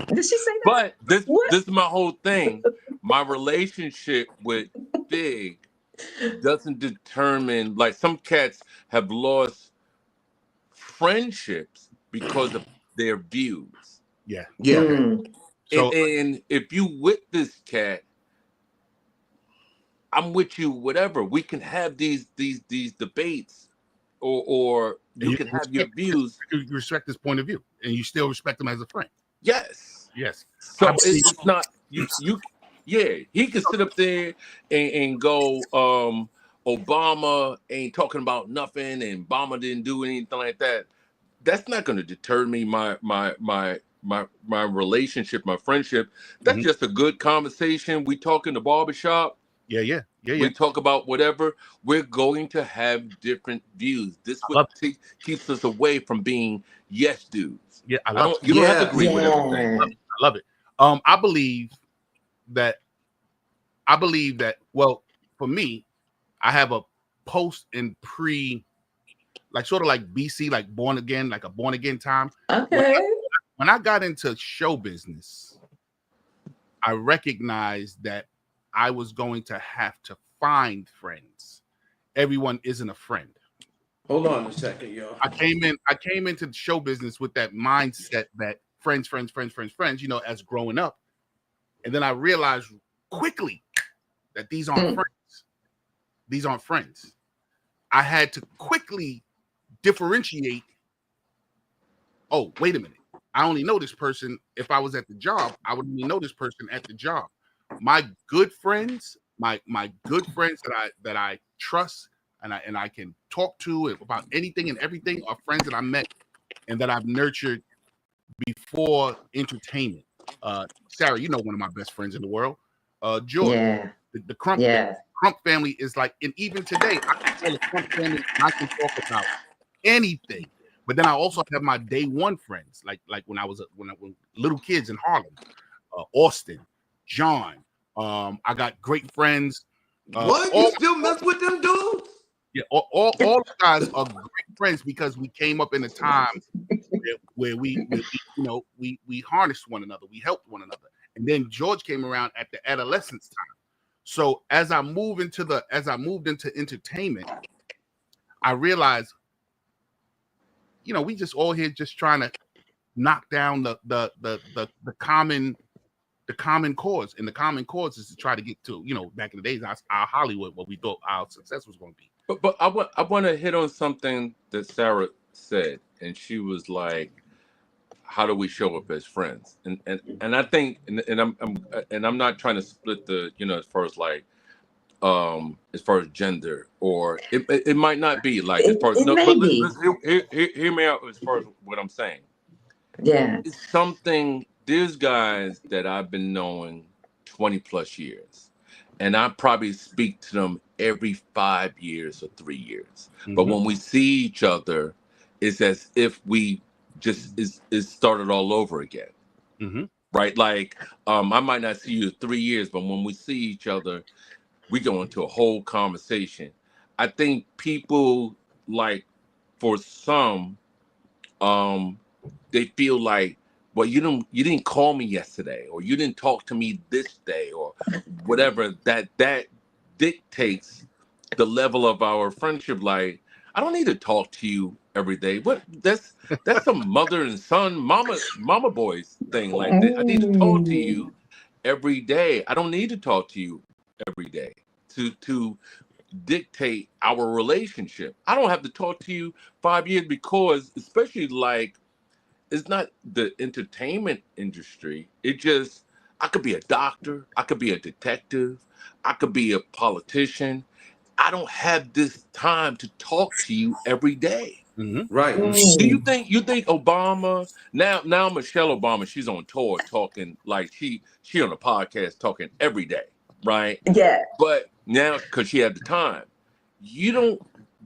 Did she say that? But this is my whole thing. My relationship with Fig doesn't determine, like, some cats have lost friendships because of their views. Yeah. So, and if you with this cat, I'm with you, whatever. We can have these debates, or you can have your views. You respect his point of view, and you still respect him as a friend. Yes. So it's not you. Yeah, he can sit up there and go, Obama ain't talking about nothing, and Obama didn't do anything like that. That's not going to deter me. My relationship, my friendship. That's just a good conversation. We talk in the barbershop. Yeah. We talk about whatever. We're going to have different views. This what keeps us away from being yes dudes. Yeah, You don't have to agree with everything. I love it. I believe that. Well, for me, I have a post and pre, like sort of like BC, like born again, like a born again time. Okay. When I got into show business, I recognized that I was going to have to find friends. Everyone isn't a friend. Hold on a second, y'all. I came into the show business with that mindset that friends, you know, as growing up. And then I realized quickly that these aren't friends. These aren't friends. I had to quickly differentiate. Oh, wait a minute. I only know this person if I was at the job. I would only know this person at the job. My good friends, my good friends that I trust and I can talk to about anything and everything are friends that I met and that I've nurtured before entertainment. Sarah, you know one of my best friends in the world, George, the Crump. Family. Crump family is like, and even today, I can tell the Crump family I can talk about anything. But then I also have my day one friends, like when I was when little kids in Harlem, Austin, John. I got great friends. What? You still mess with them dudes? Yeah, all the guys are great friends because we came up in a time where we harnessed one another, we helped one another, and then George came around at the adolescence time. So as I moved into entertainment, I realized, you know, we just all here just trying to knock down the common cause, and the common cause is to try to get to, you know, back in the days, our Hollywood, what we thought our success was going to be. But I want to hit on something that Sarah said, and she was like, "How do we show up as friends?" And I think, and I'm not trying to split the, you know, as far as like, as far as gender, or it might not be like as far as but hear me out as far as what I'm saying. Yeah, It's something. There's guys that I've been knowing 20 plus years, and I probably speak to them every 5 years or 3 years. But when we see each other, it's as if we just is started all over again. Right? Like, I might not see you in 3 years, but when we see each other, we go into a whole conversation. I think people, like, for some, they feel like, well, you didn't call me yesterday, or you didn't talk to me this day, or whatever. That dictates the level of our friendship. Like, I don't need to talk to you every day. What? That's some mother and son, mama boys thing. Like, I need to talk to you every day. I don't need to talk to you every day to dictate our relationship. I don't have to talk to you 5 years, because, especially, like, it's not the entertainment industry. It just, I could be a doctor. I could be a detective. I could be a politician. I don't have this time to talk to you every day. Right. Do you think Obama now Michelle Obama, she's on tour talking like she on a podcast talking every day, right? Yeah. But now because she had the time, you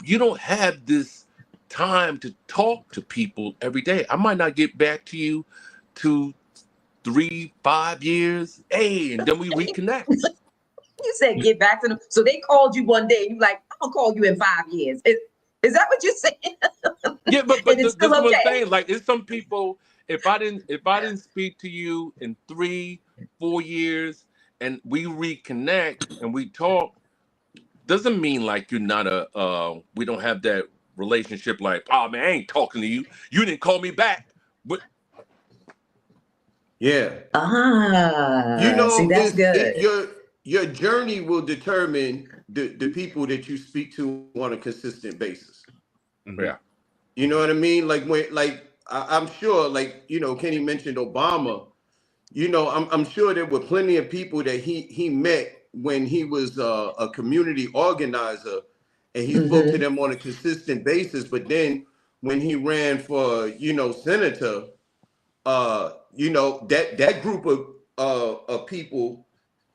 don't have this time to talk to people every day. I might not get back to you to 3-5 years, hey, and then we reconnect. You said get back to them. So they called you one day and you're like, I'll call you in 5 years. Is that what you're saying? Yeah, but And it's this is still what I'm okay. saying. Like, it's some people. If I didn't speak to you in 3-4 years and we reconnect and we talk, doesn't mean like you're not we don't have that relationship. Like, oh man, I ain't talking to you. You didn't call me back. But Yeah. You See, know, that's good. your journey will determine the people that you speak to on a consistent basis. yeah, You know what I mean? Like I'm sure, like, you know, Kenny mentioned Obama. You know, I'm sure there were plenty of people that he met when he was a community organizer, and he spoke to them on a consistent basis. But then when he ran for, you know, senator, you know, that group of people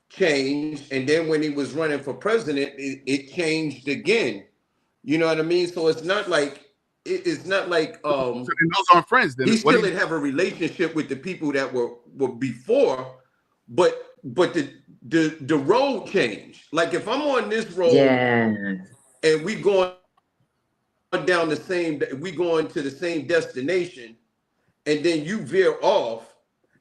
changed, and then when he was running for president, it changed again. You know what I mean? So it's not like it's not like So then those aren't friends. Then he what still do you, didn't have a relationship with the people that were before, but the road changed. Like if I'm on this road Yeah. and we going down we going to the same destination, and then you veer off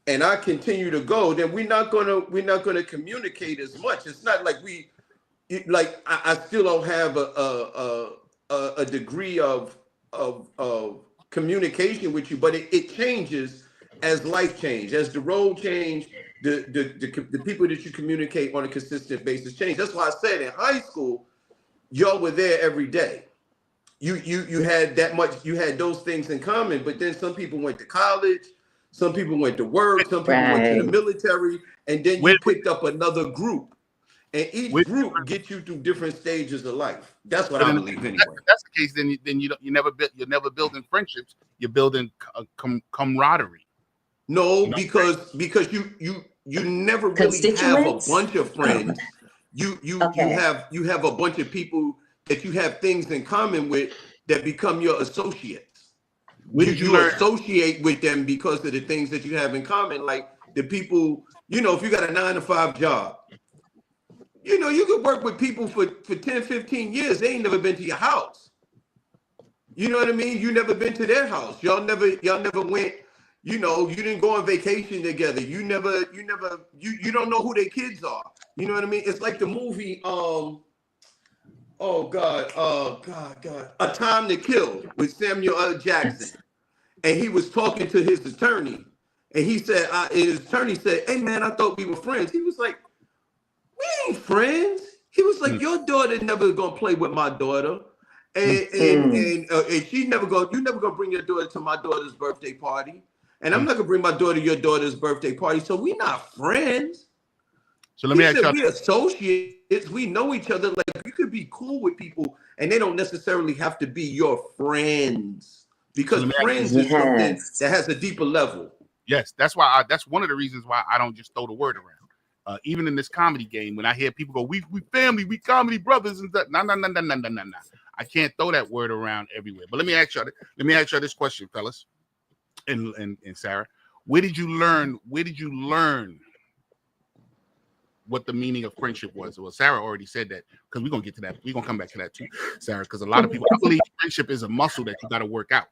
and I continue to go, then we're not gonna communicate as much. It's not like I still don't have a degree of communication with you, but it changes as life change, as the road change, the people that you communicate on a consistent basis change. That's why I said in high school, y'all were there every day. You had you had those things in common, but then some people went to college, some people went to work, some people went to the military, and then you picked up another group. And each group gets you through different stages of life. That's what I believe anyway. if that's the case, then you're never building friendships. You're building camaraderie. No, because you never really have a bunch of friends. You have a bunch of people that you have things in common with that become your associates. Where did you learn? Associate with them because of the things that you have in common, like the people. You know, if you got a 9-to-5 job, you know, you could work with people for 10, 15 years. They ain't never been to your house. You know what I mean? You never been to their house. Y'all never went, you know, you didn't go on vacation together. You don't know who their kids are. You know what I mean? It's like the movie, A Time to Kill with Samuel L. Jackson. And he was talking to his attorney. And he said, his attorney said, hey man, I thought we were friends. He was like, we ain't friends. He was like, your daughter never gonna play with my daughter, and she never you never gonna bring your daughter to my daughter's birthday party, and I'm not gonna bring my daughter to your daughter's birthday party. So we not friends. So let me ask you, we associates. We know each other. Like you could be cool with people, and they don't necessarily have to be your friends, because friends is something that has a deeper level. Yes, that's why. That's one of the reasons why I don't just throw the word around. Even in this comedy game, when I hear people go, we family, we comedy brothers, and that, no. I can't throw that word around everywhere. But let me ask you this question, fellas, and Sarah, where did you learn what the meaning of friendship was? Well, Sarah already said that, because we're gonna get to that. We're gonna come back to that too, Sarah, because a lot of people, I believe friendship is a muscle that you got to work out,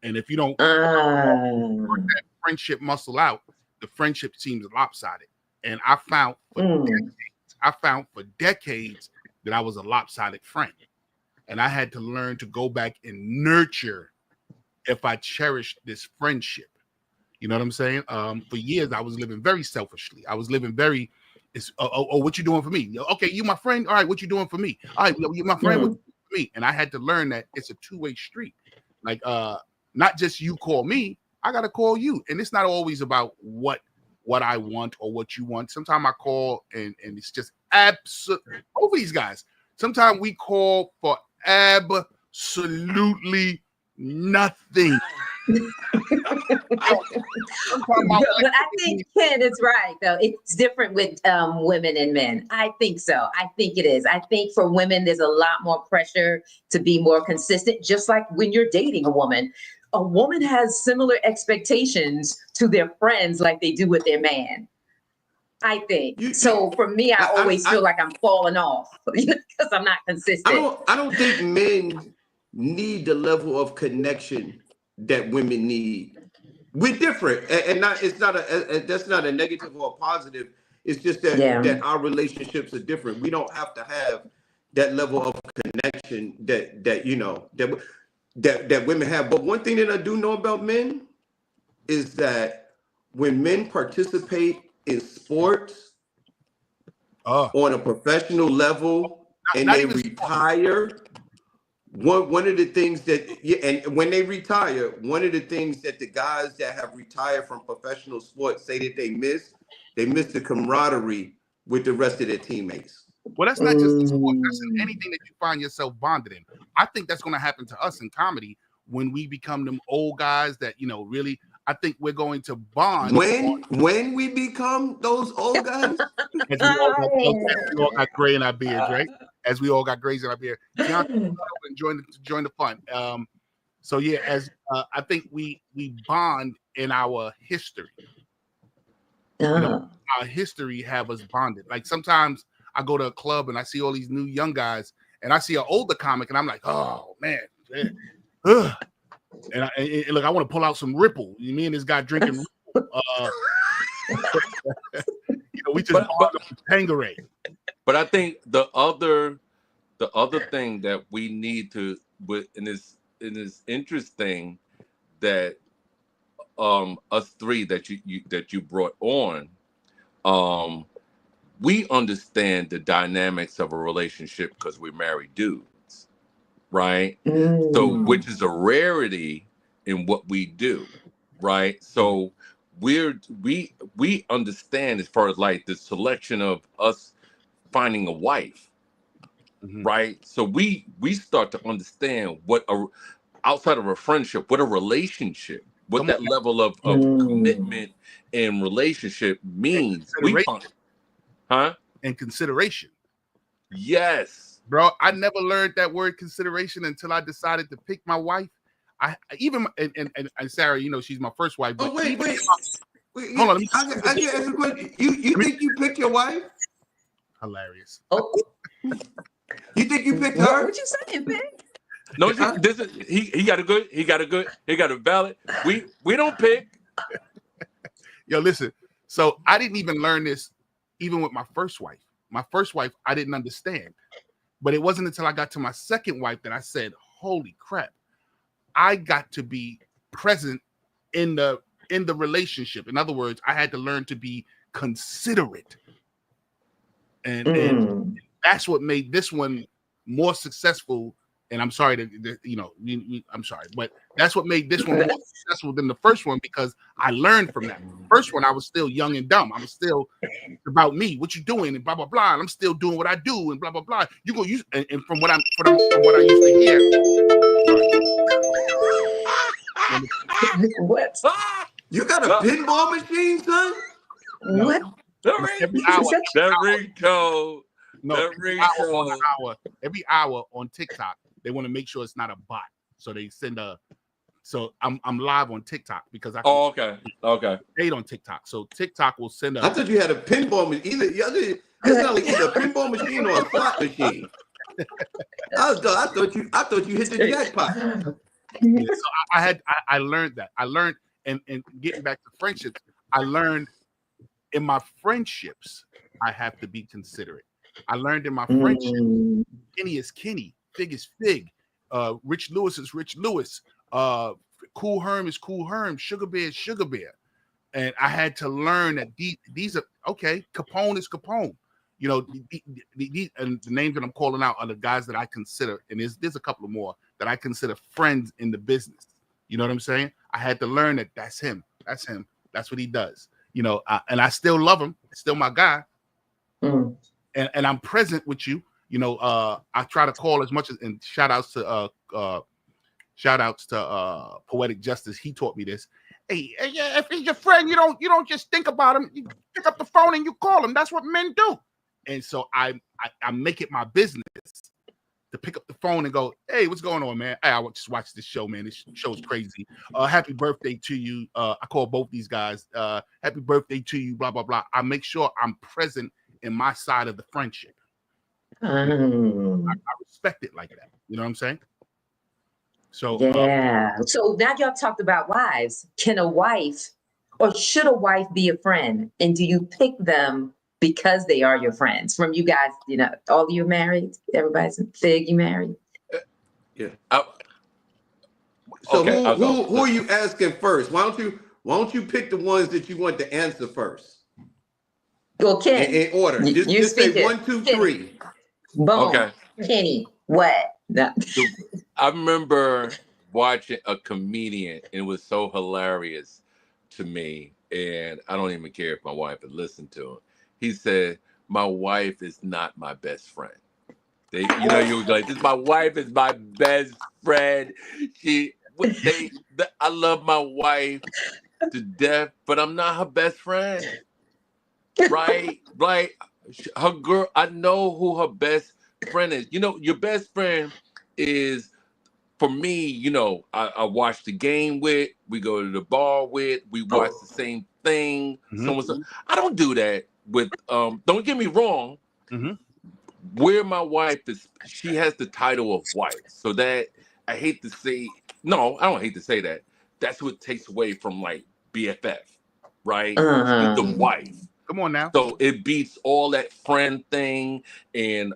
and if you don't work that friendship muscle out, the friendship seems lopsided. And I found for decades that I was a lopsided friend. And I had to learn to go back and nurture if I cherished this friendship. You know what I'm saying? For years, I was living very selfishly. I was living very, what you doing for me? Okay, you my friend. All right, what you doing for me? All right, you my friend, what you doing for me? And I had to learn that it's a two-way street. Like, not just you call me, I got to call you. And it's not always about what what I want or what you want. Sometimes I call and it's just absolute. Both of these guys. Sometimes we call for absolutely nothing. But I think Ken is right, though. It's different with women and men. I think so. I think it is. I think for women, there's a lot more pressure to be more consistent, just like when you're dating a woman. A woman has similar expectations to their friends like they do with their man. I think. So for me, I always feel like I'm falling off because I'm not consistent. I don't think men need the level of connection that women need. We're different, and not it's not that's not a negative or a positive. It's just that our relationships are different. We don't have to have that level of connection that you know that women have. But one thing that I do know about men is that when men participate in sports on a professional level and they retire. One of the things that, and when they retire, one of the things that the guys that have retired from professional sports say that they miss the camaraderie with the rest of their teammates. Well, that's not just in sports. That's in anything that you find yourself bonded in. I think that's going to happen to us in comedy when we become them old guys that, you know, really, I think we're going to bond. When we become those old guys? As we all got gray in our beards, right? As we all got grays in our beard. Join the fun. So yeah, as I think we bond in our history. You know, our history have us bonded. Like sometimes I go to a club and I see all these new young guys, and I see an older comic, and I'm like, oh man. And look, I want to pull out some Ripple. Me and this guy drinking Ripple. We just Tangeray. But I think the other thing that we need to, in this interesting that us three that you brought on, we understand the dynamics of a relationship because we're married dudes, right? So which is a rarity in what we do, right? So we understand as far as like the selection of us finding a wife, right? So we start to understand what outside of a friendship, what a relationship, what that level of commitment and relationship means. And consideration. Yes, bro. I never learned that word consideration until I decided to pick my wife. I even and Sarah, you know, she's my first wife. But wait. Hold on. I get ask a question. You think you picked your wife? Hilarious. You think you picked her? What you saying, man? No, this is he got a valid. We don't pick. Yo, listen. So I didn't even learn this even with my first wife. My first wife, I didn't understand. But it wasn't until I got to my second wife that I said, holy crap. I got to be present in the relationship. In other words, I had to learn to be considerate. And that's what made this one more successful. And I'm sorry I'm sorry, but that's what made this one more successful than the first one because I learned from that. The first one, I was still young and dumb. I was still about me, what you doing, and blah blah blah. And I'm still doing what I do, and blah blah blah. You go use and from what I used to hear. What? You got a pinball machine, son? No. What? Every hour. Every hour on TikTok, they want to make sure it's not a bot. So they send so I'm live on TikTok because I okay. Paid on TikTok. So TikTok will send I thought you had a pinball machine. It's not like either a pinball machine or a slot machine. I thought you hit the jackpot. Yeah, so I learned that. I learned and getting back to friendships, I learned in my friendships, I have to be considerate. I learned in my friendship, Kenny is Kenny, Fig is Fig, Rich Lewis is Rich Lewis, Cool Herm is Cool Herm, Sugar Bear is Sugar Bear. And I had to learn that these are, okay, Capone is Capone. You know, and the names that I'm calling out are the guys that I consider, and there's a couple of more that I consider friends in the business. You know what I'm saying? I had to learn that that's him. That's him. That's what he does. you know, and I still love him, still my guy, Mm. and I'm present with you. You know, I try to call as much as, and shout outs to Poetic Justice. He taught me this. Hey, if he's your friend, you don't just think about him. You pick up the phone and you call him. That's what men do. And so I make it my business to pick up the phone and go, hey, what's going on, man? Hey, I just watched this show, man. This show's crazy. Happy birthday to you. I call both these guys. Happy birthday to you, blah, blah, blah. I make sure I'm present in my side of the friendship. I respect it like that. You know what I'm saying? So yeah. So now y'all talked about wives. Can a wife or should a wife be a friend? And do you pick them because they are your friends? From you guys, you know, all of you married? Everybody's Fig, you married? Yeah. So Okay, who are you asking first? Why don't you pick the ones that you want to answer first? Well, Ken, In order. you Just say speak 1, 2, Kenny. 3. Boom. Okay. Kenny, what? No. I remember watching a comedian, and it was so hilarious to me, and I don't even care if my wife had listened to him. He said, "My wife is not my best friend." You were like, "My wife is my best friend." I love my wife to death, but I'm not her best friend, right? Right? Her girl, I know who her best friend is. You know, your best friend is, for me, you know, I watch the game with, we go to the bar with, we watch the same thing. Mhm. I don't do that with, don't get me wrong, where my wife is, she has the title of wife. So that, I hate to say, no, I don't hate to say that. That's what takes away from like BFF, right? She's the wife. Come on now. So it beats all that friend thing and,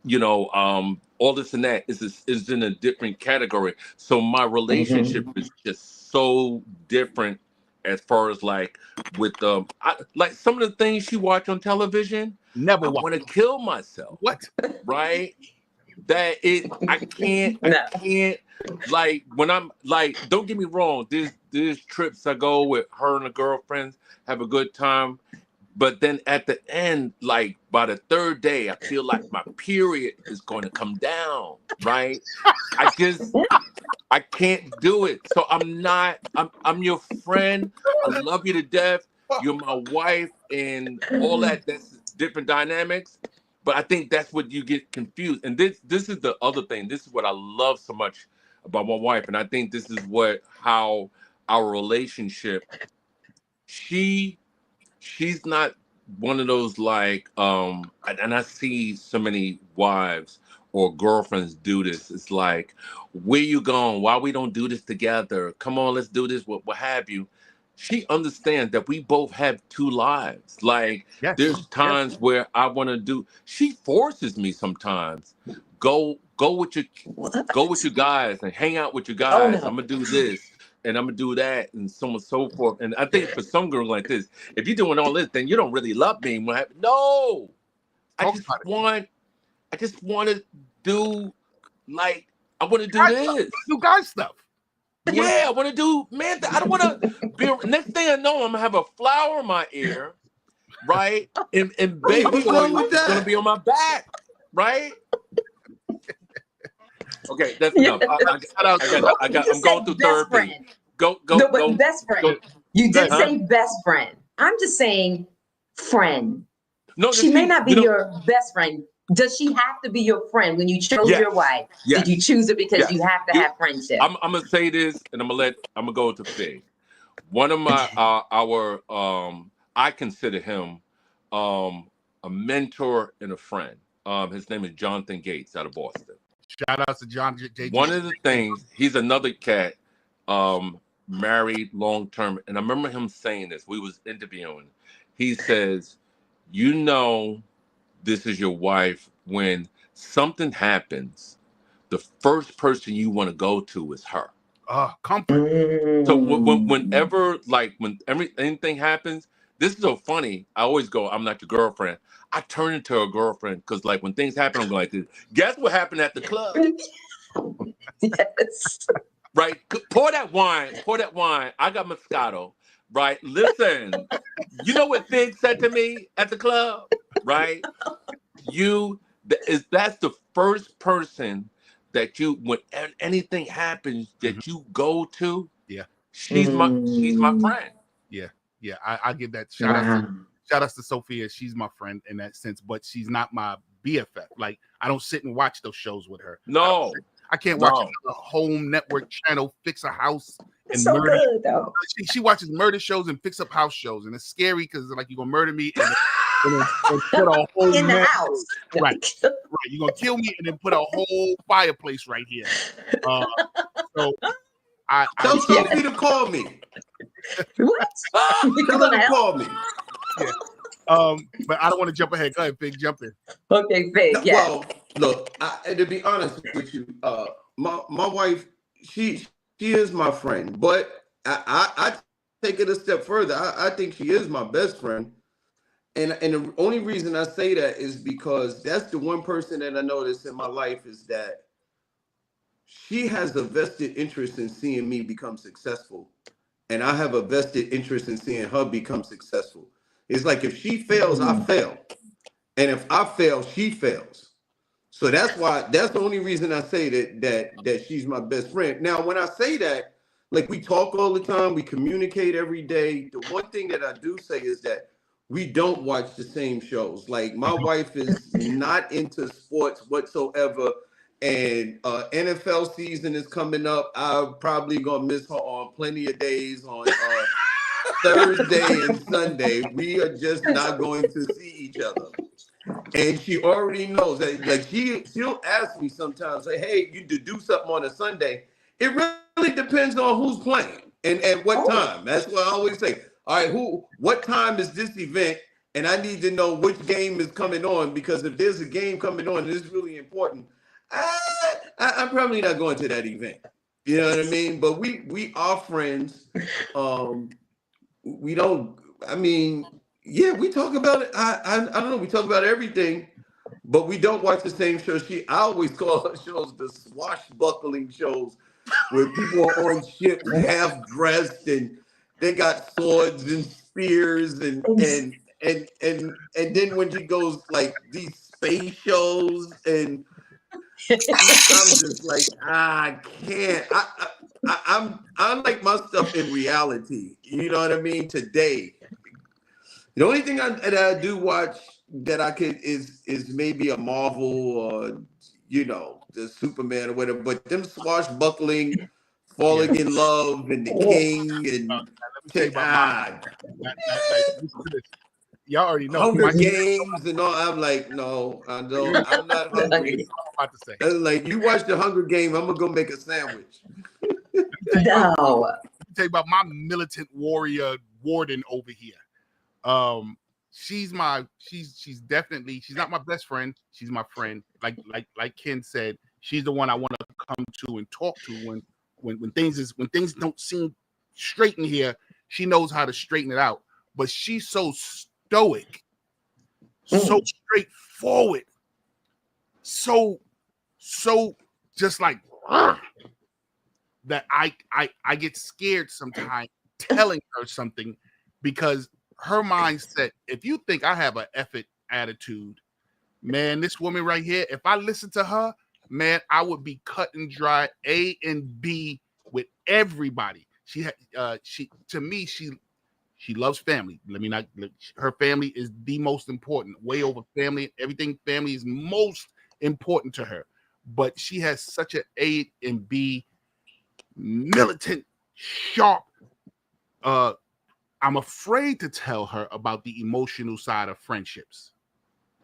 you know, all this and that is in a different category. So my relationship is just so different as far as like with like some of the things she watch on television. Never I watch. want to kill myself. What? Right? I can't like when I'm like, don't get me wrong, there's trips I go with her and the girlfriends, have a good time. But then at the end, like by the third day, I feel like my period is going to come down, right? I can't do it. So I'm your friend. I love you to death. You're my wife and all that. That's different dynamics. But I think that's what you get confused. And this is the other thing. This is what I love so much about my wife. And I think this is how our relationship, she's not one of those like and I see so many wives or girlfriends do this. It's like, where you going? Why we don't do this together? Come on, let's do this, what have you. She understands that we both have two lives. Like, there's times where I want to do, she forces me sometimes, go with your guys and hang out with your guys. I'm gonna do this and I'm gonna do that, and so on and so forth. And I think for some girls like this, if you're doing all this, then you don't really love me. No, I just want to do, like, I want to do this. Do guy stuff. Yeah, I want to do, man. I don't want to be. Next thing I know, I'm gonna have a flower in my ear, right? And baby oil is gonna be on my back, right? Okay, that's enough. I'm going through therapy. Go. Best friend. You did say best friend. I'm just saying friend. No, she may not be your best friend. Does she have to be your friend when you chose your wife? Yes. Did you choose it because you have to have friendship? I'm gonna say this, and I'm gonna go to Fig. One of my I consider him a mentor and a friend. His name is Jonathan Gates out of Boston. Shout out to John J. One of the things, he's another cat, married long term, and I remember him saying this. We was interviewing. He says, "You know, this is your wife when something happens. The first person you want to go to is her." Comfort. So whenever, like, when anything happens, this is so funny. I always go, "I'm not your girlfriend." I turn into a girlfriend because, like, when things happen, I'm going like this. Guess what happened at the club? Yes. Right? Pour that wine. I got Moscato. right? Listen, you know what Fig said to me at the club, right? That's the first person that you, when anything happens, that you go to. Yeah. She's my friend. Yeah. I give that Wow. shout outs to Sophia. She's my friend in that sense, but she's not my BFF. Like, I don't sit and watch those shows with her. No. I can't watch a home network channel fix a house and So murder. good though. She watches murder shows and fix up house shows, and it's scary because like you're gonna murder me and put a whole In the house. Right. You're gonna kill me and then put a whole fireplace right here. So I Tell Sophie to call me. What? Tell her to call me. Yeah. But I don't want to jump ahead. Go ahead, Big, jump in. Okay, Fig. Yeah. Well, look, to be honest with you, my wife, she is my friend, but I take it a step further. I think she is my best friend, and the only reason I say that is because that's the one person that I notice in my life is that she has a vested interest in seeing me become successful, and I have a vested interest in seeing her become successful. It's like if she fails, I fail. And if I fail, she fails. So that's the only reason I say that she's my best friend. Now, when I say that, like we talk all the time, we communicate every day. The one thing that I do say is that we don't watch the same shows. Like my wife is not into sports whatsoever. And NFL season is coming up. I'm probably gonna miss her on plenty of days on Thursday and Sunday. We are just not going to see each other. And she already knows that. Like she'll ask me sometimes, like, "Hey, you to do something on a Sunday?" It really depends on who's playing and at what time. That's what I always say. All right, what time is this event? And I need to know which game is coming on, because if there's a game coming on, it's really important. I'm probably not going to that event. You know what I mean? But we are friends. We don't. I mean. Yeah, we talk about it. I don't know. We talk about everything, but we don't watch the same show. I always call her shows the swashbuckling shows, where people are on ships half dressed and they got swords and spears and then when she goes like these space shows, and I'm just like, I can't. I like my stuff in reality. You know what I mean? Today. The only thing that I do watch that I could is maybe a Marvel or the Superman or whatever. But them swashbuckling, falling in love, and the king and Let me tell you about y'all already know Hunger Games and all. I'm like, no, I don't. I'm not hungry. I'm about to say. Like, you watch the Hunger Game, I'm gonna go make a sandwich. No. Let me tell you about my militant warrior warden over here. She's definitely, she's not my best friend. She's my friend. Like Ken said, she's the one I want to come to and talk to when things don't seem straight in here. She knows how to straighten it out. But she's so stoic, so straightforward, so just like that I get scared sometimes telling her something, because her mindset, if you think I have an effort attitude, man, this woman right here, if I listen to her, man, I would be cut and dry, A and B with everybody. She loves family. Her family is the most important, way over family. Everything family is most important to her. But she has such an A and B militant, sharp, I'm afraid to tell her about the emotional side of friendships.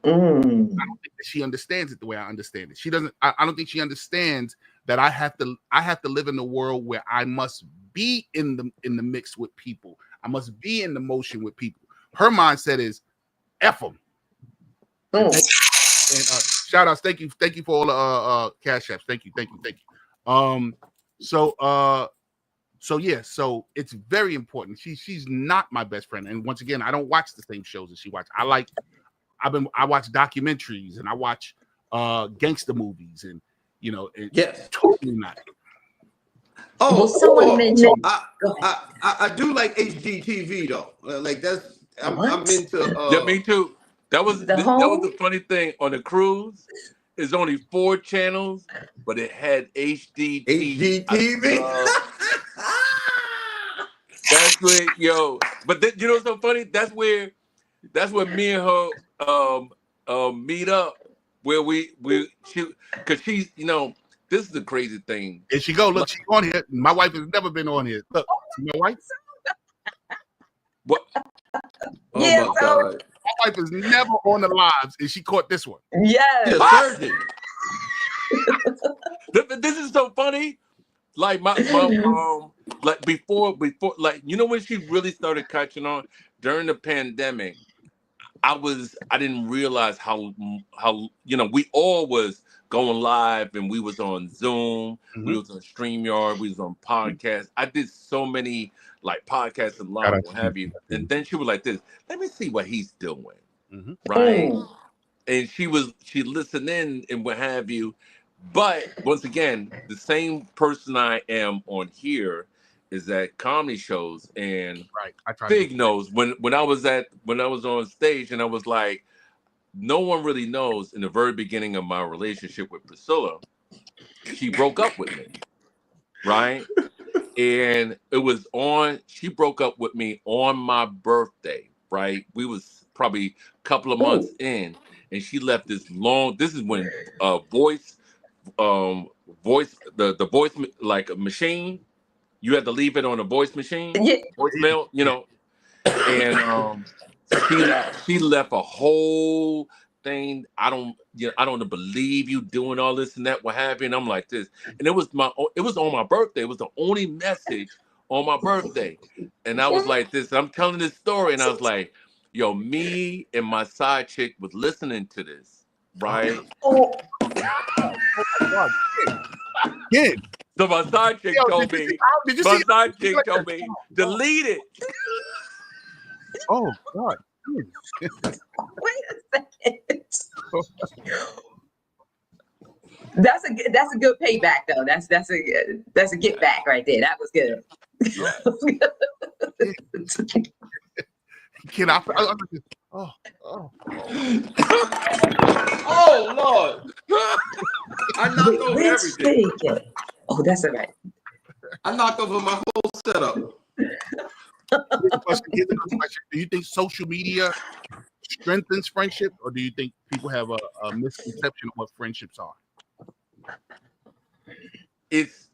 I don't think that she understands it the way I understand it. She doesn't. I don't think she understands that I have to live in a world where I must be in the mix with people. I must be in the motion with people. Her mindset is F them. And shout outs. Thank you for all the cash apps. Thank you. So it's very important. She's not my best friend, and once again, I don't watch the same shows that she watches. I watch documentaries and I watch gangster movies, and yes, totally not. Well, someone mentioned. Go ahead. I do like HGTV though. Like that's I'm What? into. Yeah, me too. That was The that was home? the funny thing on the cruise. It's only 4 channels, but it had HDTV. HGTV. That's where But you know what's so funny? That's where me and her meet up. Where because she's this is the crazy thing. Here she go. Look, she's on here. My wife has never been on here. Look, see my wife. What? Oh Yeah, my God. My wife is never on the lives, and she caught this one. Yes. She's a surgeon. This is so funny. Like my like before like when she really started catching on during the pandemic. I didn't realize how we all was going live, and we was on Zoom, we was on StreamYard, we was on podcasts. I did so many like podcasts and live, what have you. And then she was like this, let me see what he's doing. Right. And she listened in and what have you. But once again, the same person I am on here is at comedy shows, and Fig knows when I was on stage, and I was like, no one really knows. In the very beginning of my relationship with Priscilla, she broke up with me, right? And she broke up with me on my birthday, right? We was probably a couple of months in, and she left this long. This is when voice the voice like a machine. You had to leave it on a voice machine, voicemail, and she left a whole thing. I don't believe you doing all this and that, what have you. And I'm like this, and it was on my birthday. It was the only message on my birthday, and I was like this. I'm telling this story, and I was like, yo, me and my side chick was listening to this, right? Kid. So my side chick told me, delete it. Oh God. Wait a second. That's a good payback though. That's a get back right there. That was good. Kid, oh Lord. I knocked over everything. Oh, that's all right. I knocked over my whole setup. Here's another question. Do you think social media strengthens friendship, or do you think people have a misconception of what friendships are? It's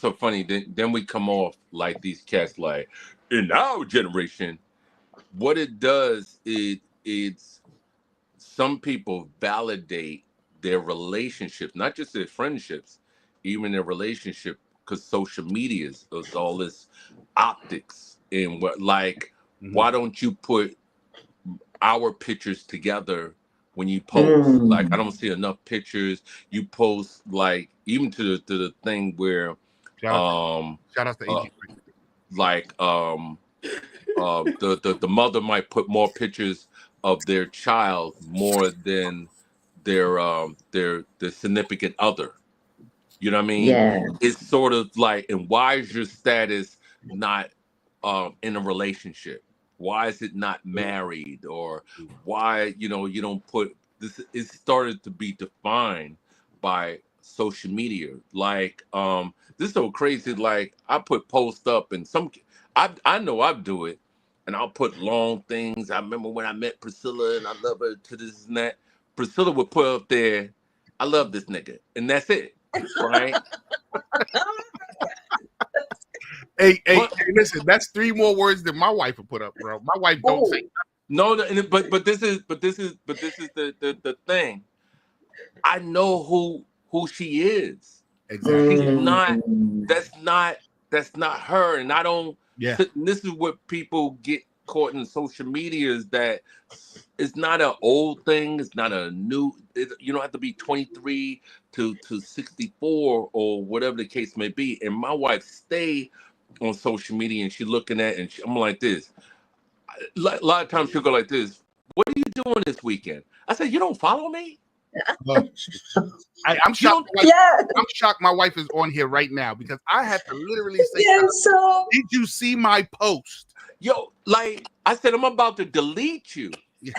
so funny. Then we come off like these cats, like in our generation. What it does is it's some people validate their relationships, not just their friendships, even their relationship, because social media is all this optics and why don't you put our pictures together when you post? Like, I don't see enough pictures. You post like even to the thing where shout out to AG. The mother might put more pictures of their child more than their significant other. You know what I mean? Yeah. It's sort of like, and why is your status not in a relationship? Why is it not married? Or why you don't put this? It started to be defined by social media. Like this is so crazy. Like I put post up, and I know I do it, and I'll put long things. I remember when I met Priscilla, and I love her to this and that. Priscilla would put up there, I love this nigga, and that's it, right? Hey, listen, that's 3 more words than my wife would put up, bro. My wife don't say no, but this is the thing. I know who she is. Exactly. She's not. That's not her, and I don't. Yeah. This is what people get caught in social media, is that it's not an old thing. It's not a new. You don't have to be 23 to 64 or whatever the case may be. And my wife stay on social media, and she's looking at, and I'm like this. A lot of times she'll go like this. What are you doing this weekend? I said, you don't follow me? I'm shocked. Yes. I'm shocked my wife is on here right now because I had to literally say, Yes, so did you see my post? Yo, like I said, I'm about to delete you. You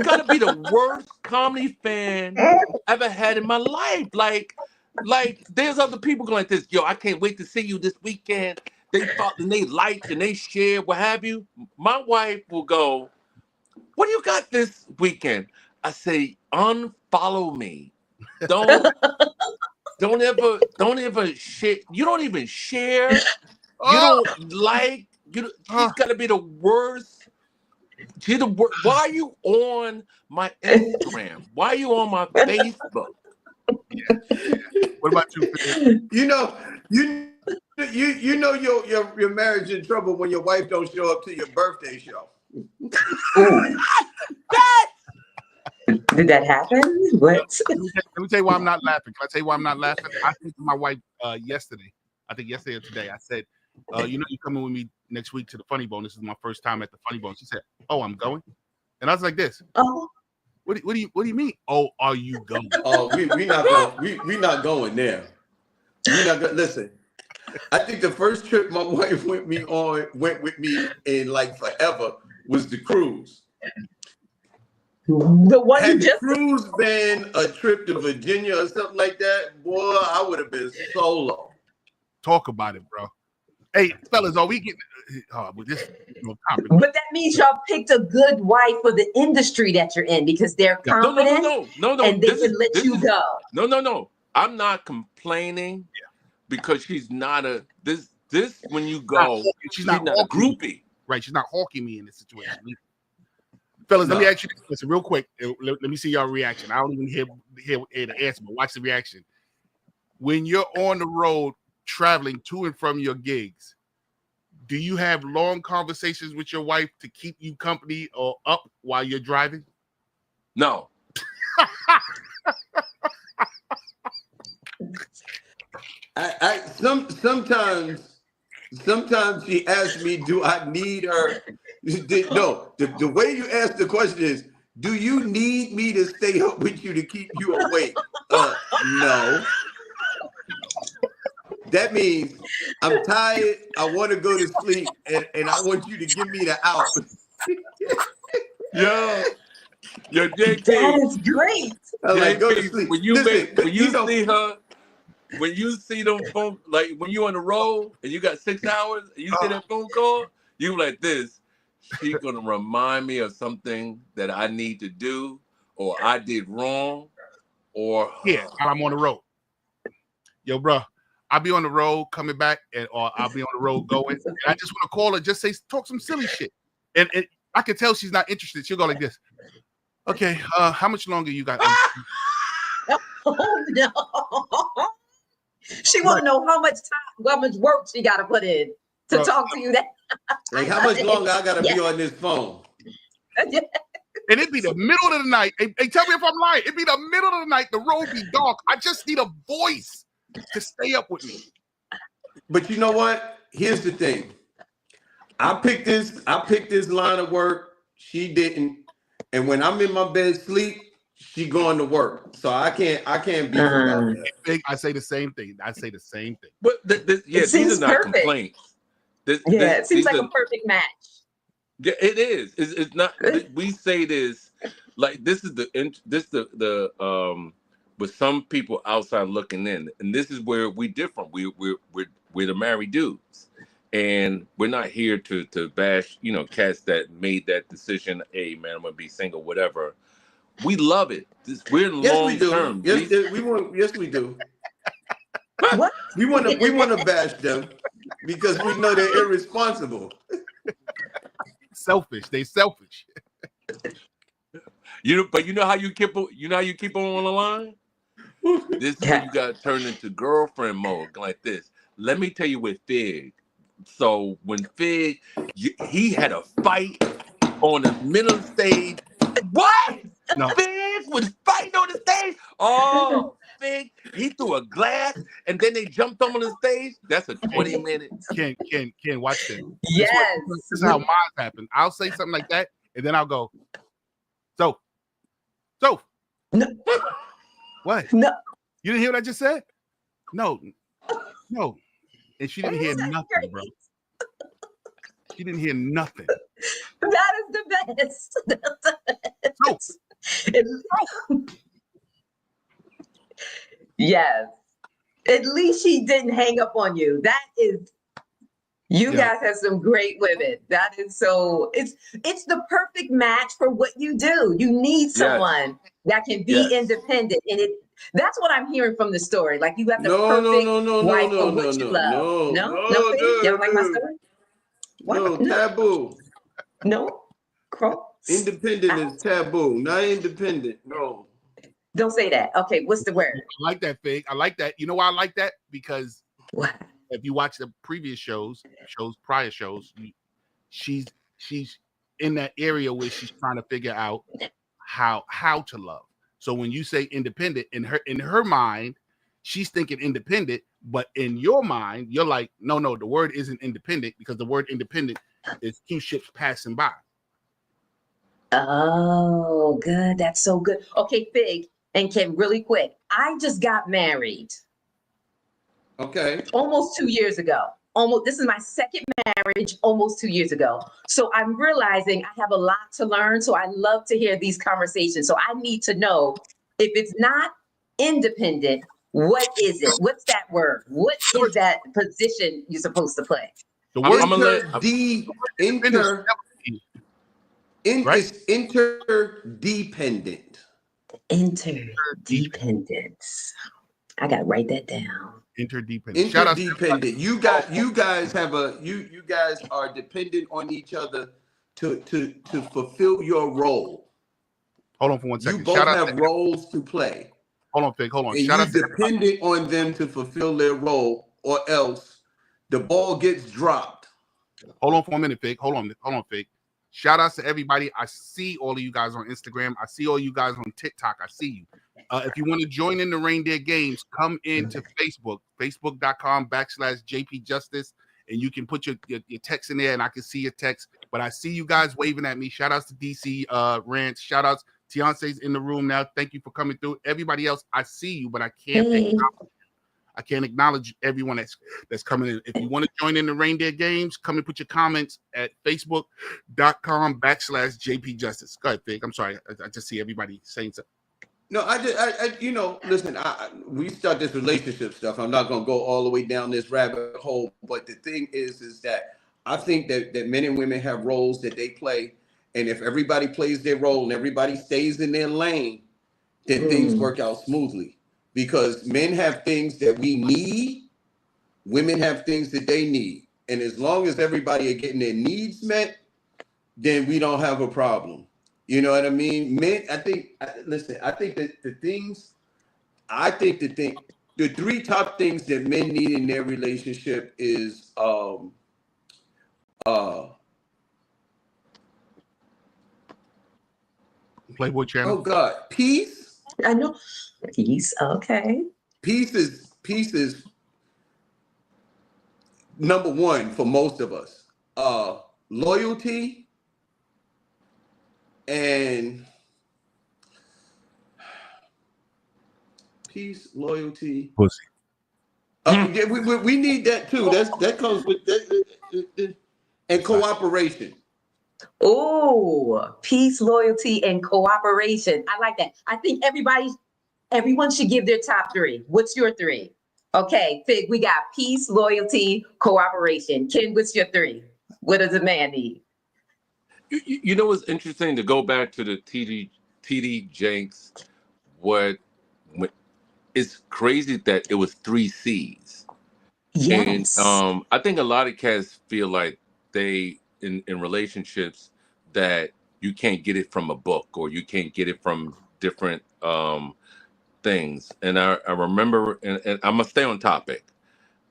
gotta be the worst comedy fan I ever had in my life. Like there's other people going like this. Yo, I can't wait to see you this weekend. They thought and they liked and they shared, what have you. My wife will go, what do you got this weekend? I say, unfollow me. Don't ever share. You don't even share. You don't like. She's gotta be the worst. She's the worst. Why are you on my Instagram? Why are you on my Facebook? What about you? You know your marriage in trouble when your wife don't show up to your birthday show. Did that happen? What? Let me tell you why I'm not laughing. Can I tell you why I'm not laughing? I think to my wife yesterday. I think yesterday or today. I said, you know, you're coming with me next week to the Funny Bone. This is my first time at the Funny Bone. She said, "Oh, I'm going," and I was like, "This." Oh. What do you mean? Oh, are you going? Oh, we not going there. We not going. Listen, I think the first trip my wife went with me in like forever was the cruise. The one Had you the just cruise been a trip to Virginia or something like that, boy, I would have been solo. Talk about it, bro. Hey, fellas, are we getting with this topic? But that means y'all picked a good wife for the industry that you're in because they're confident no. and they can let you go. No. I'm not complaining because she's not a this when you go, she's not a groupie. Right, she's not hawking me in this situation. Fellas, let me ask you this real quick. Let me see y'all reaction. I don't even hear the answer, but watch the reaction. When you're on the road traveling to and from your gigs, do you have long conversations with your wife to keep you company or up while you're driving? No. Sometimes she asks me, do I need her? No, the way you ask the question is, do you need me to stay up with you to keep you awake? No. That means I'm tired, I want to go to sleep, and I want you to give me the out. Yo, JP. That is great. I'm like, go to sleep. When you see them phone, like when you on the road and you got 6 hours and you see that phone call, you like this. She's gonna remind me of something that I need to do or I did wrong, or while I'm on the road. Yo, bro, I'll be on the road coming back, or I'll be on the road going. And I just want to call her, just say, talk some silly shit, and I can tell she's not interested. She'll go like this. Okay, how much longer you got? Oh no. She want to know how much time, how much work she got to put in to talk to you. That like how much longer I got to be on this phone? And it'd be the middle of the night. Hey, tell me if I'm lying. It'd be the middle of the night. The road be dark. I just need a voice to stay up with me. But you know what? Here's the thing. I picked this line of work. She didn't. And when I'm in my bed sleep, she going to work. So I can't be about that. I say the same thing. But these are not complaints. It seems like a perfect match. Yeah, it is. It's not. We say this like this is the with some people outside looking in, and this is where we different. We're the married dudes, and we're not here to bash cats that made that decision. Hey man, I'm gonna be single, whatever. We love it. We're long term. Yes, we do. What? We want to bash them because we know they're irresponsible. Selfish. They selfish. But you know how you keep on the line? This is when you got turned into girlfriend mode like this. Let me tell you with Fig. So when Fig, he had a fight on the middle of the stage. What? No. Fig was fighting on the stage? Oh, Fig, he threw a glass and then they jumped on the stage. That's a 20 minutes. Ken, watch this. Yes. This is how mine happen. I'll say something like that and then I'll go, so No. What? No. You didn't hear what I just said? No. And she didn't hear nothing, bro. She didn't hear nothing. That is the best. That's the best. Yes. At least she didn't hang up on you. That is, you guys have some great women. That is so, it's the perfect match for what you do. You need someone that can be independent. And that's what I'm hearing from the story. Like you have the perfect wife for what you love. No, you don't like my story? No, taboo. No, independent is taboo. Not independent. No. Don't say that. Okay, what's the word? I like that, Fig. I like that. You know why I like that? Because if you watch the previous prior shows, she's in that area where she's trying to figure out how to love. So when you say independent, in her mind, she's thinking independent, but in your mind, you're like, no, the word isn't independent because the word independent is two ships passing by. Oh, good. That's so good. Okay, Fig and Kim, really quick. I just got married. Okay. Almost 2 years ago. This is my second marriage almost 2 years ago. So I'm realizing I have a lot to learn. So I love to hear these conversations. So I need to know if it's not independent, what is it? What's that word? What is that position you're supposed to play? The word is interdependent. Interdependence. I gotta write that down. Interdependent. Interdependent. You guys are dependent on each other to fulfill your role. Hold on for 1 second. You both have roles to play. Hold on, Fig. Hold on. And you're dependent on them to fulfill their role, or else the ball gets dropped. Hold on for a minute, Fig. Hold on, Fig. Shout outs to everybody. I see all of you guys on Instagram. I see all you guys on TikTok. I see you. If you want to join in the Reindeer Games, come into Facebook, facebook.com/JP Justice, and you can put your text in there, and I can see your text. But I see you guys waving at me. Shout outs to DC Rants. Shout outs. Tiance's in the room now. Thank you for coming through. Everybody else, I see you, but I can't acknowledge everyone that's coming in. If you want to join in the Reindeer Games, come and put your comments at facebook.com/JP Justice. Go ahead, Fig. I'm sorry. I just see everybody saying something. No, listen, we start this relationship stuff. I'm not going to go all the way down this rabbit hole. But the thing is that I think that men and women have roles that they play. And if everybody plays their role and everybody stays in their lane, then things work out smoothly. Because men have things that we need, women have things that they need. And as long as everybody are getting their needs met, then we don't have a problem. You know what I mean? Men, I think that the three top things that men need in their relationship is Playboy channel. Oh God, peace. I know. Peace. Okay. Peace is number one for most of us. Loyalty and peace, loyalty, pussy. Yeah, we need that too. That comes with that, and cooperation. Oh, peace, loyalty, and cooperation. I like that. I think everyone should give their top three. What's your three? Okay, Fig, we got peace, loyalty, cooperation. Ken, what's your three? What does a man need? You know what's interesting, to go back to the TD Jenks, it's crazy that it was 3 C's. Yes. And I think a lot of cats feel like they in relationships that you can't get it from a book or you can't get it from different things. And I remember, and I'm gonna stay on topic.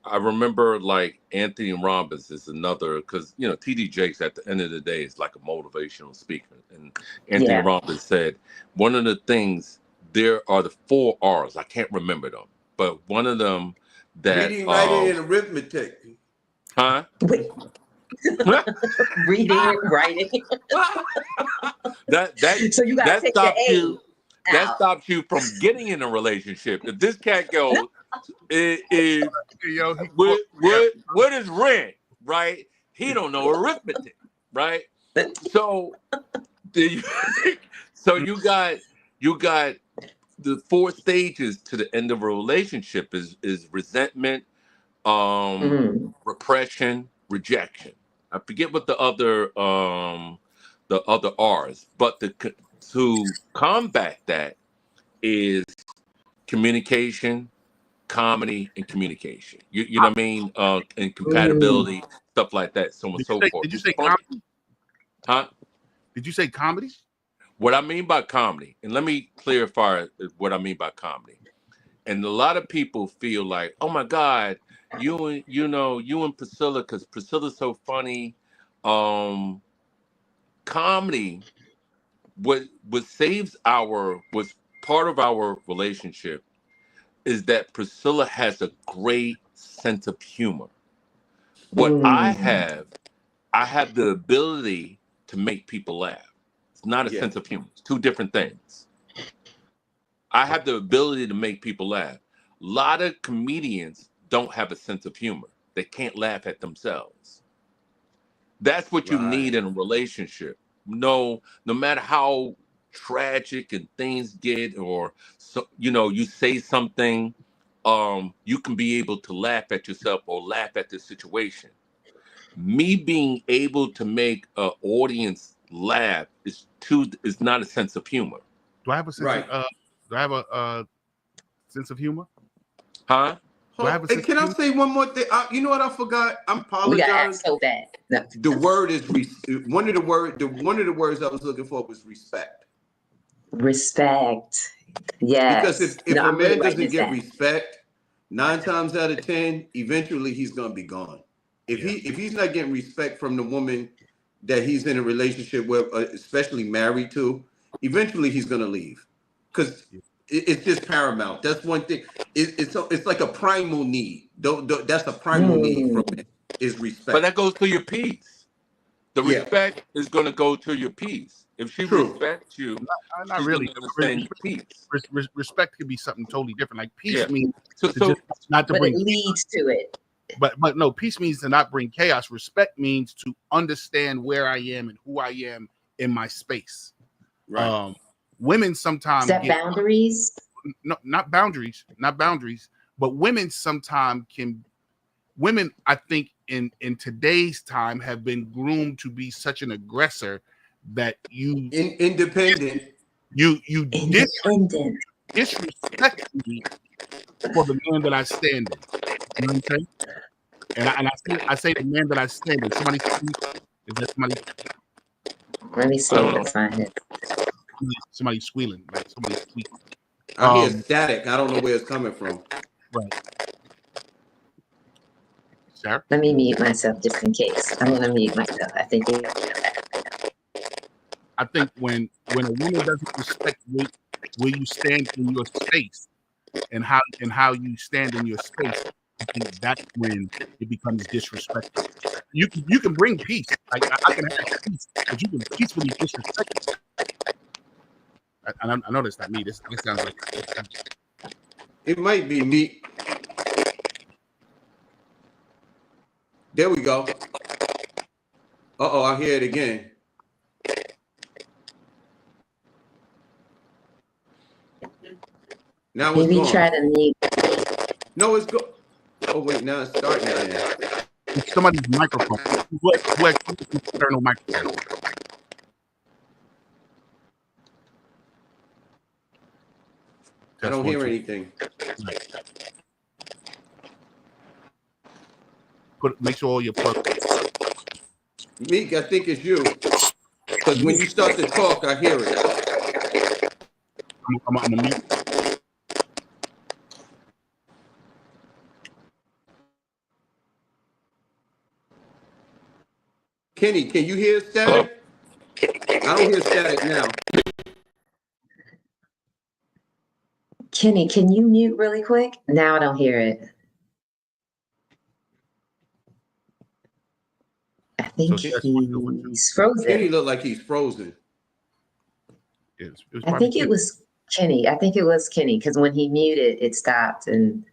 I remember like Anthony Robbins is another, because TD Jakes at the end of the day is like a motivational speaker. And Anthony Robbins said one of the things, there are the 4 R's. I can't remember them, but one of them that reading, writing, and arithmetic. Huh? Wait. Reading, writing. that so you gotta take your A. that out. stops you from getting in a relationship. If this cat goes, Yo, what is rent, right? He don't know arithmetic, right? So, so you got the 4 stages to the end of a relationship is resentment, repression, rejection. I forget what the other R's, but to combat that is communication, comedy, and communication. You know what I mean? And compatibility, stuff like that, so on and so forth. Did you say comedy? Huh? Did you say comedy? What I mean by comedy, and let me clarify what I mean by comedy. And a lot of people feel like, oh my God, you and Priscilla, because Priscilla's so funny. Comedy, what was part of our relationship is that Priscilla has a great sense of humor. What I have the ability to make people laugh. It's not a sense of humor. It's 2 different things. I have the ability to make people laugh. A lot of comedians don't have a sense of humor. They can't laugh at themselves. That's what you need in a relationship. No matter how tragic and things get, or you say something, you can be able to laugh at yourself or laugh at the situation. Me being able to make an audience laugh is not a sense of humor. Do I have a sense of, do I have a sense of humor? Huh? Can I say one more thing? You know what I forgot? I apologize. We got act so bad. No. The word is one of the words I was looking for was respect. Respect. Yes. Because if a man doesn't get respect, 9 times out of 10, eventually he's gonna be gone. If he's not getting respect from the woman that he's in a relationship with, especially married to, eventually he's gonna leave. Because it's just paramount. That's one thing. It's like a primal need. That's a primal need from it, is respect. But that goes to your peace. The respect is going to go to your peace. If she respects you, not really. Respect could be something totally different. Like peace means not to bring. It leads to it. But no, peace means to not bring chaos. Respect means to understand where I am and who I am in my space. Right. Women sometimes get boundaries. No, not boundaries, but women sometimes women, I think in today's time have been groomed to be such an aggressor that you independent. You disrespect me for the man that I stand in. You know what I'm saying? And I say the man that I stand in. Somebody, is that somebody? Let me see if I find it. Somebody squealing, like somebody squealing. I hear static. I don't know where it's coming from. Right. Sarah? Let me mute myself just in case. I'm gonna mute myself. I think when a woman doesn't respect where you stand in your space and how you stand in your space, I think that's when it becomes disrespectful. You can bring peace. Like I can have peace, but you can peacefully disrespect me. I know that's not me. This sounds like it might be me. There we go. I hear it again. Now it's maybe gone. try to mute. No, it's go. Oh wait, now it's starting again. It's somebody's microphone. What external microphone? I don't hear anything. Make sure all your plugs. Meek, I think it's you. Because when you start to talk, I hear it. I'm a mute. Kenny, can you hear static? I don't hear static now. Kenny, can you mute really quick? Now I don't hear it. I think he's frozen. Kenny look like he's frozen. I think it was Kenny. I think it was Kenny because when he muted, it stopped and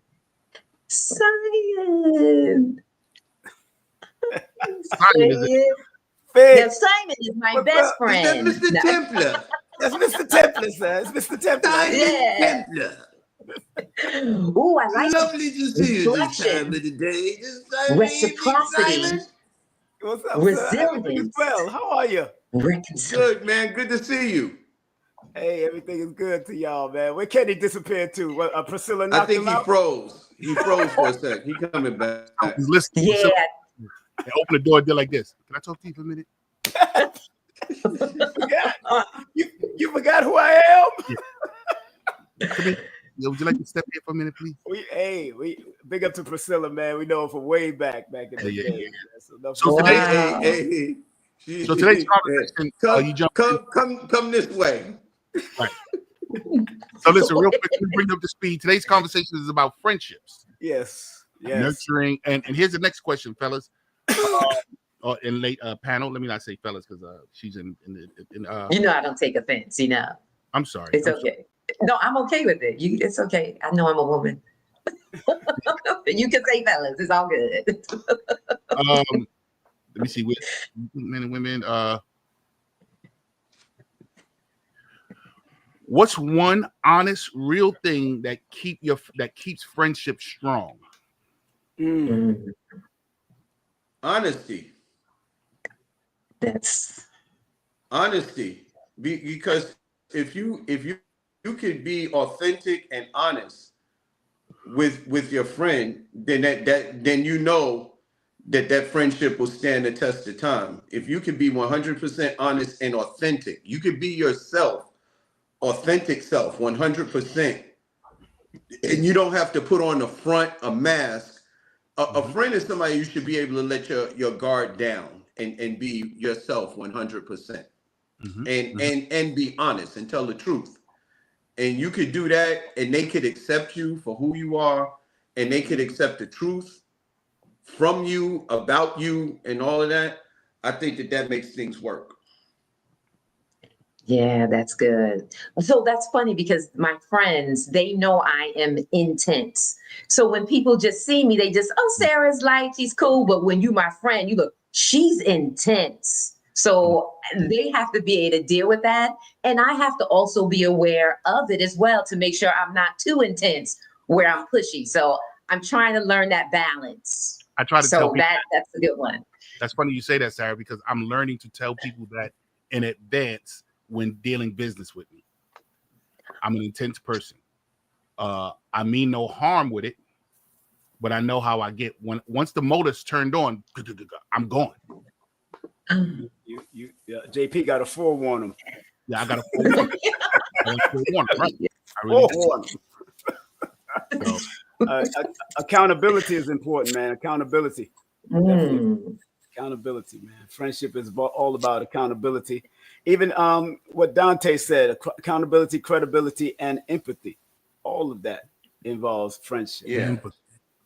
Simon. Simon is it? Now, Simon is my best friend. Is that Mr. Templar? That's Mr. Templar, sir. It's Mr. Templar. Yeah. Templar. Ooh, I like Lovely to see you this time of the day. reciprocity, What's up, resilience. sir? Well, how are you? Good, man. Good to see you. Hey, everything is good to y'all, man. Where Kenny disappeared to? What, Priscilla knocked I think him he out? froze. He froze for a sec. He coming back. He's listening. Yeah. They open the door and did like this. Can I talk to you for a minute? You forgot who I am? Come here. Would you like to step here for a minute, please? We big up to Priscilla, man. We know her from way back in the day. So today's conversation, come this way. Right. So listen, real quick, let me bring you up to speed. Today's conversation is about friendships. Yes. Nurturing, and here's the next question, fellas. In late panel, let me not say fellas because she's in You know I don't take offense, you know. I'm sorry. It's okay. No, I'm okay with it. It's okay. I know I'm a woman. You can say fellas. It's all good. Let me see with men and women. What's one honest, real thing that keeps friendship strong? Honesty. That's honesty. Because if you could be authentic and honest with your friend, then you know that friendship will stand the test of time. If you can be 100% honest and authentic, you could be yourself, authentic self, 100%, and you don't have to put on the front a mask. A friend is somebody you should be able to let your guard down and be yourself 100%, and be honest and tell the truth. And you could do that, and they could accept you for who you are, and they could accept the truth from you, about you, and all of that. I think that makes things work. Yeah, that's good. So that's funny because my friends, they know I am intense. So when people just see me, they just, oh, Sarah's light, she's cool. But when you my friend, you look, she's intense. So they have to be able to deal with that. And I have to also be aware of it as well to make sure I'm not too intense where I'm pushy. So I'm trying to learn that balance. I try to tell people that's a good one. That's funny you say that, Sarah, because I'm learning to tell people that in advance when dealing business with me. I'm an intense person. I mean no harm with it, but I know how I get. Once the motor's turned on, I'm going. JP got to forewarn him. Yeah, I got to forewarn him. Right? I really do. Accountability is important, man. Accountability. Accountability, man. Friendship is all about accountability. Even what Dante said, accountability, credibility, and empathy. All of that involves friendship. Yeah.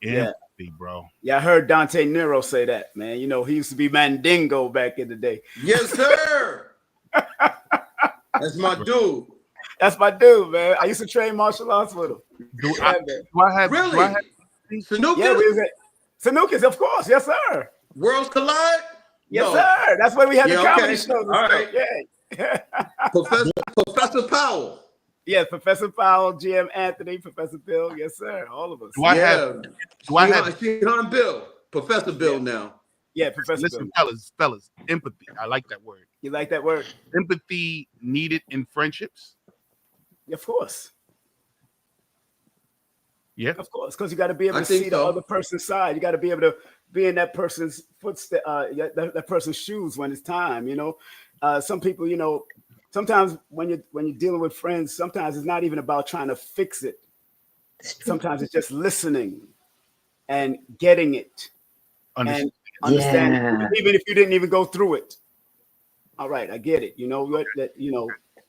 Empathy, bro. Yeah, I heard Dante Nero say that, man. You know, he used to be Mandingo back in the day. Yes, sir. That's my dude. That's my dude, man. I used to train martial arts with him. Do I have Sanukas? Yeah, Sanukas, of course. Yes, sir. Worlds Collide? Yes, sir. That's why we had the comedy show. All right. Yeah. Professor Powell. Yeah, Professor Powell, GM Anthony, Professor Bill. Yes, sir. All of us. Do I have Shihan Bill? Professor Bill now. Yeah, Professor Listen, Bill. fellas, empathy. I like that word. You like that word? Empathy needed in friendships? Of course. Yeah. Of course, because you got to be able to see the other person's side. You got to be able to be in that person's footsteps, that person's shoes when it's time. You know, some people, you know, sometimes when you're dealing with friends, sometimes it's not even about trying to fix it. Sometimes it's just listening and getting it and understanding, even if you didn't even go through it. All right, I get it. You know,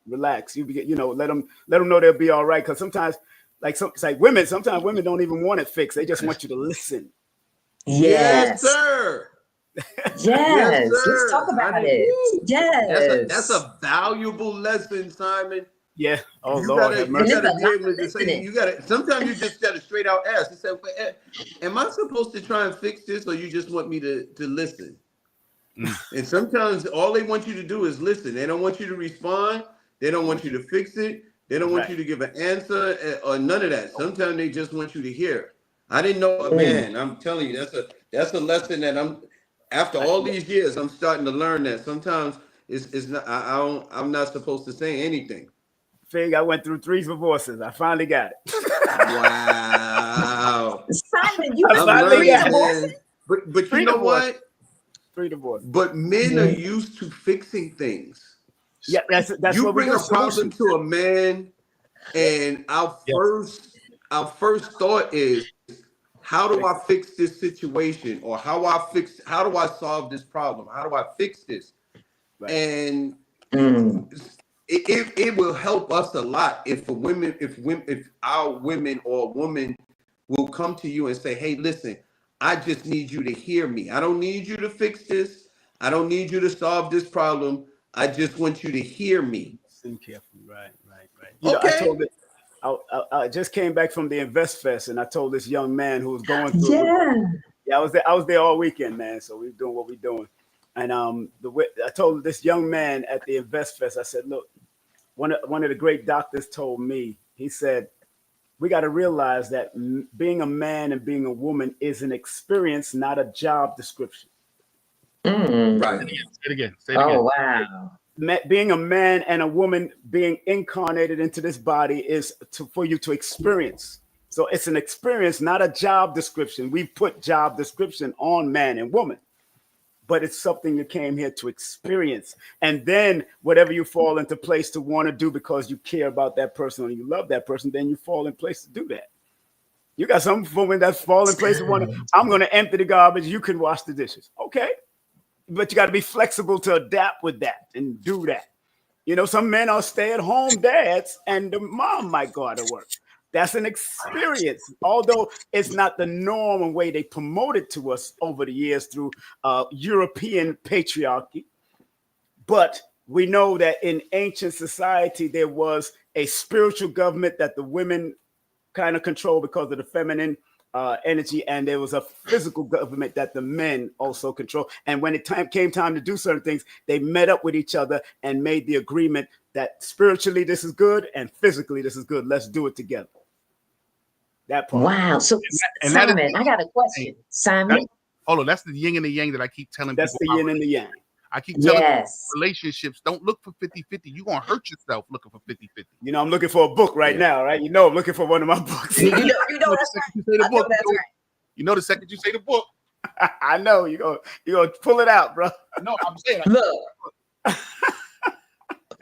relax. Let them know they'll be all right. Because sometimes, like women, sometimes women don't even want it fixed. They just want you to listen. Yes, sir. Yes, let's talk about it. Yes, that's a valuable lesson, Simon. Yeah. Oh You Lord, gotta, have you mercy. gotta be able to say, you gotta, sometimes you just gotta straight out ask and say, well, am I supposed to try and fix this, or you just want me to listen? And sometimes all they want you to do is listen. They don't want you to respond. They don't want you to fix it. They don't want you to give an answer or none of that. Sometimes they just want you to hear. I didn't know, man, I'm telling you, that's a lesson that after all these years, I'm starting to learn that sometimes it's not, I'm not supposed to say anything. Fig, I went through 3 divorces. I finally got it. Wow. Simon, you I went finally through 3 got it. divorces? But you 3 know divorces. what? 3 divorces. But men are used to fixing things. Yeah, that's You what we bring do. a problem to a man, and our first thought is, how do I fix this situation, or how do I solve this problem? How do I fix this? Right. And it will help us a lot if our women or a woman will come to you and say, hey, listen, I just need you to hear me. I don't need you to fix this. I don't need you to solve this problem. I just want you to hear me. Listen carefully. Right. You know, I told it. I just came back from the Invest Fest, and I told this young man who was going through. I was there all weekend, man. So we were doing what we're doing. And I told this young man at the Invest Fest, I said, look, one of the great doctors told me, he said, we got to realize that being a man and being a woman is an experience, not a job description. Right. Say it again. Oh, wow. Being a man and a woman being incarnated into this body is for you to experience. So it's an experience, not a job description. We put job description on man and woman, but it's something you came here to experience. And then whatever you fall into place to want to do because you care about that person or you love that person, then you fall in place to do that. You got some women that fall in place to want to, I'm going to empty the garbage. You can wash the dishes. Okay. But you got to be flexible to adapt with that and do that. You know, some men are stay-at-home dads and the mom might go out to work. That's an experience, although it's not the norm and way they promote it to us over the years through European patriarchy. But we know that in ancient society, there was a spiritual government that the women kind of control because of the feminine energy, and there was a physical government that the men also control. And when it came time to do certain things, they met up with each other and made the agreement that spiritually this is good and physically this is good. Let's do it together. That part. Wow. So, Simon, I got a question. Simon? Hold on, that's the yin and the yang that I keep telling people. That's the yin and the yang. I keep telling people relationships, don't look for 50-50. You're going to hurt yourself looking for 50-50. You know, I'm looking for a book right now, right? You know, I'm looking for one of my books. You know that's right. You know the second you say the book. I know. You're gonna pull it out, bro. No, I'm saying. Look.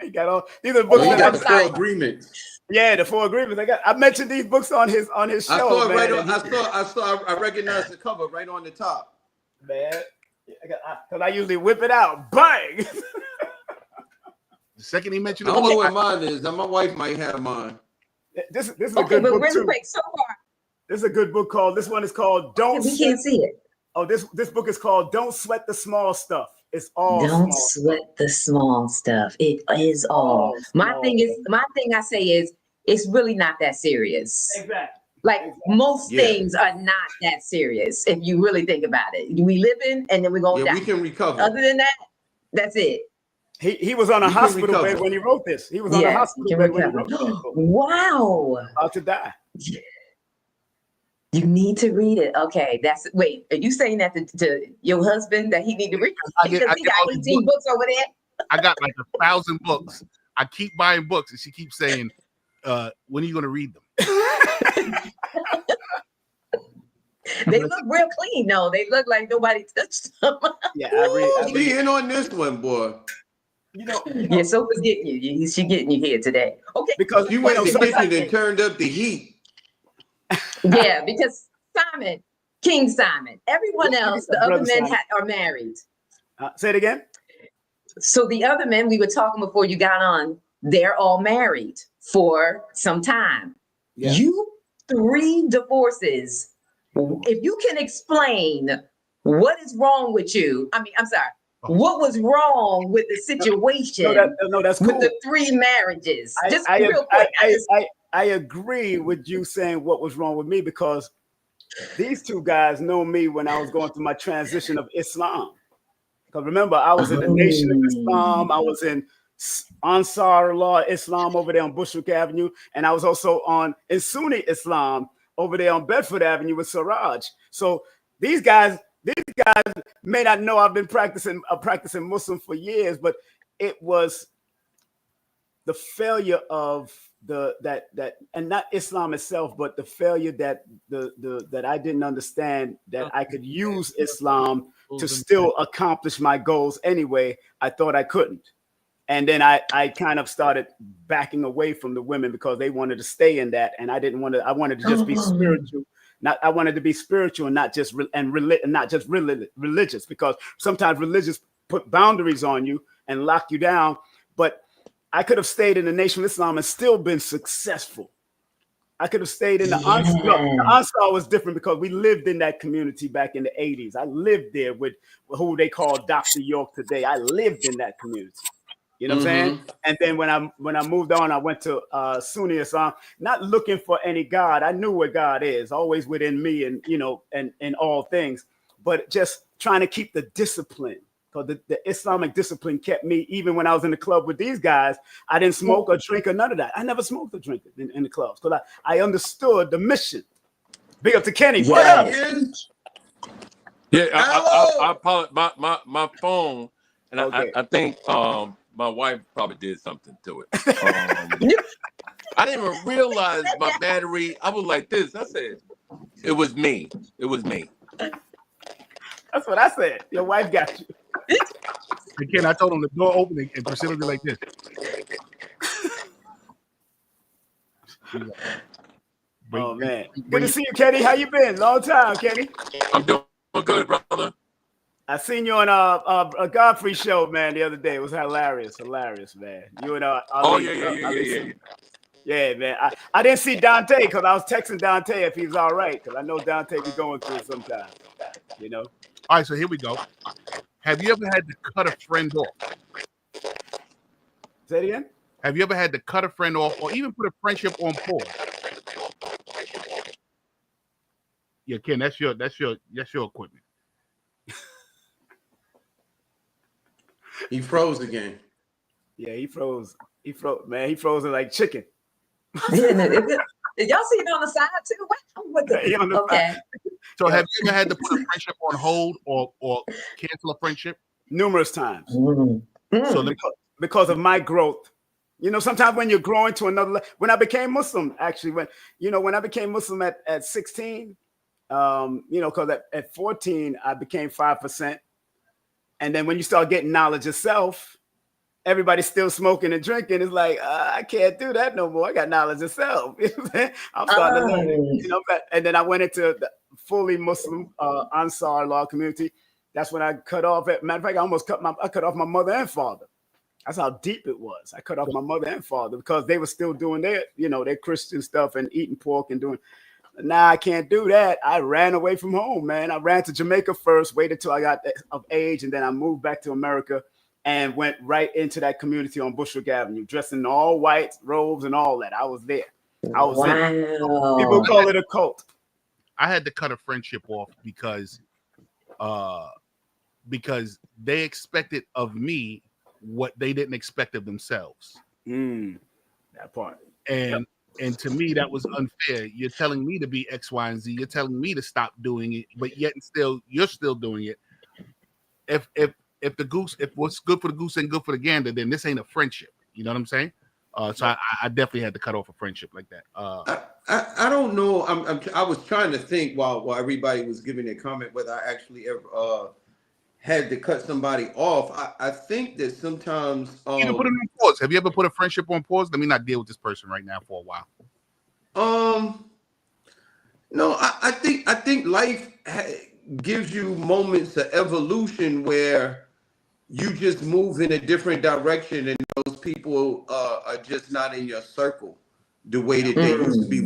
You got all these are books. You got the 4 agreements. Yeah, the 4 agreements. I mentioned these books on his show. I saw it right on. I recognized the cover right on the top. Man, because I usually whip it out. Bang. The second he mentioned, I don't know what mine is. Now my wife might have mine. This is a good book really too. quick, so far. This is a good book called. This one is called Don't. We can't see it. Oh, this book is called Don't Sweat the Small Stuff. It's all. Don't sweat the small stuff. It is all. My thing I say is it's really not that serious. Exactly. Like most things are not that serious if you really think about it. We live in and then we're going to die. We can recover. Other than that, that's it. He was on a hospital bed when he wrote this. He was on a hospital bed when he wrote this. Wow. About to die. You need to read it. Okay, wait. Are you saying that to your husband that he need to read? Because he got 18 books over there. I got like 1,000 books. I keep buying books, and she keeps saying, "When are you going to read them?" They look real clean, though. They look like nobody touched them. Yeah, I read. She in on this one, boy. You know, yeah. Sophie's getting you. She getting you here today. Okay, because you went to the kitchen and turned up the heat. Yeah, because King Simon, everyone else, the other men are married. Say it again. So the other men we were talking before you got on, they're all married for some time. Yeah. You 3 divorces. If you can explain what is wrong with you, I'm sorry. What was wrong with the situation? That's cool. With the 3 marriages. Just real quick. I agree with you saying what was wrong with me, because these 2 guys know me when I was going through my transition of Islam. Because remember, I was in the Nation of Islam. I was in Ansar Law Islam over there on Bushwick Avenue. And I was also in Sunni Islam over there on Bedford Avenue with Siraj. So these guys may not know I've been practicing Muslim for years, but it was the failure of that and not Islam itself, but the failure that that I didn't understand that I could use Islam to still accomplish my goals anyway. I thought I couldn't. And then I kind of started backing away from the women because they wanted to stay in that, and I didn't want to. I wanted to just be spiritual. I wanted to be spiritual and not just religious, because sometimes religious put boundaries on you and lock you down. But I could have stayed in the Nation of Islam and still been successful. I could have stayed in the Ansar. The Ansar was different because we lived in that community back in the 80s. I lived there with who they call Dr. York today. I lived in that community. You know what I'm saying? And then when I moved on, I went to Sunni Islam, not looking for any God. I knew what God is, always within me, and and all things, but just trying to keep the discipline, because the Islamic discipline kept me. Even when I was in the club with these guys, I didn't smoke or drink or none of that. I never smoked or drank in the clubs because I understood the mission. Big up to Kenny. What up? Yeah, I apologize. My phone, and okay. I think my wife probably did something to it. I didn't even realize my battery. I was like this. I said, it was me. It was me. That's what I said. Your wife got you. Again, I told him the door opening and Priscilla be like this. Oh man, good to see you, Kenny. How you been? Long time, Kenny. I'm doing good, brother. I seen you on a Godfrey show, man, the other day. It was hilarious, man. You and yeah, man. I didn't see Dante because I was texting Dante if he was all right, because I know Dante be going through it sometimes. All right, so here we go. Have you ever had to cut a friend off? Say it again. Have you ever had to cut a friend off, or even put a friendship on pause? Yeah, Ken, that's your equipment. He froze again. Yeah, he froze. He froze, man. He froze like chicken. Y'all see it on the side too? Okay. So have you ever had to put a friendship on hold or cancel a friendship? Numerous times. So because of my growth. Sometimes when you're growing to another level. When I became Muslim, actually, when I became Muslim at 16, because at 14 I became 5%. And then when you start getting knowledge yourself, everybody's still smoking and drinking. It's like, I can't do that no more. I got knowledge yourself. I'm starting to learn, and then I went into the fully Muslim Ansar law community. That's when I cut off. Matter of fact, I cut off my mother and father. That's how deep it was. I cut off my mother and father because they were still doing their Christian stuff and eating pork and doing. Nah, I can't do that. I ran away from home, man. I ran to Jamaica first, waited till I got of age, and then I moved back to America and went right into that community on Bushwick Avenue, dressed in all white robes and all that. I was there. I was there. People call it a cult. I had to cut a friendship off because they expected of me what they didn't expect of themselves. That part. And to me, that was unfair. You're telling me to be X, Y, and Z. You're telling me to stop doing it, but yet and still, you're still doing it. If what's good for the goose ain't good for the gander, then this ain't a friendship. You know what I'm saying? So I definitely had to cut off a friendship like that. I don't know. I was trying to think while everybody was giving their comment whether I actually ever had to cut somebody off. I think that sometimes you can put it on pause. Have you ever put a friendship on pause? Let me not deal with this person right now for a while. No, I think life gives you moments of evolution where you just move in a different direction, and those people are just not in your circle the way that they used to be.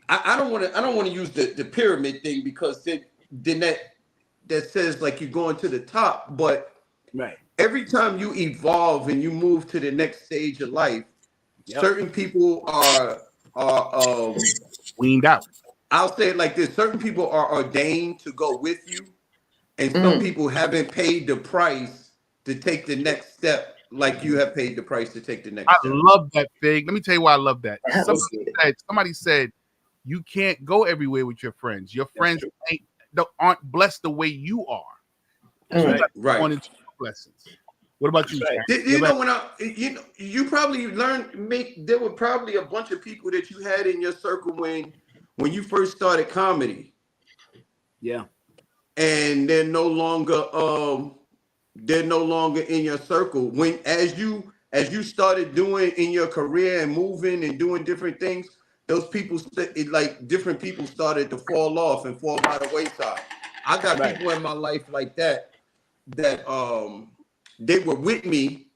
I don't want to use the pyramid thing, because then that that says like you're going to the top, but Right. every time you evolve and you move to the next stage of life, certain people are weaned out. I'll say it like this: certain people are ordained to go with you, and some people haven't paid the price to take the next step, like you have paid the price to take the next I step. love that, Fig. Let me tell you why I love that. Somebody said you can't go everywhere with your friends. Your friends aren't blessed the way you are. So Right. On into blessings. What about you, Jack? You know, when you probably learned, there were probably a bunch of people that you had in your circle when you first started comedy. Yeah. And they're no longer in your circle. When as you started doing in your career and moving and doing different things, those people different people started to fall off and fall by the wayside. I got people in my life like that they were with me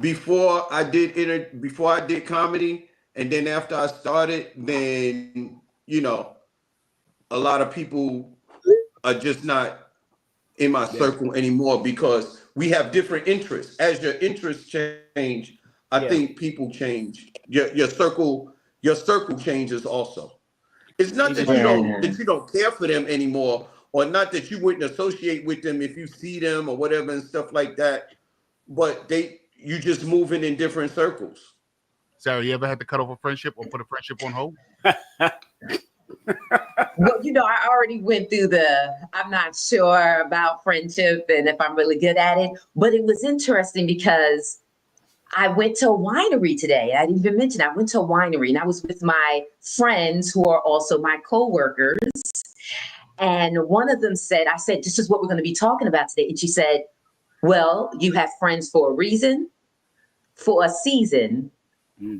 before I did comedy, and then after I started, then a lot of people are just not in my circle anymore because we have different interests. As your interests change, I think people change. Your circle changes also. It's not that you don't care for them anymore, or not that you wouldn't associate with them if you see them or whatever and stuff like that. But you just moving in different circles. Sarah, you ever had to cut off a friendship or put a friendship on hold? Well, I already went through I'm not sure about friendship and if I'm really good at it, but it was interesting because I went to a winery today. I didn't even mention I went to a winery and I was with my friends who are also my coworkers. And one of them said, I said, this is what we're going to be talking about today. And she said, well, you have friends for a reason, for a season,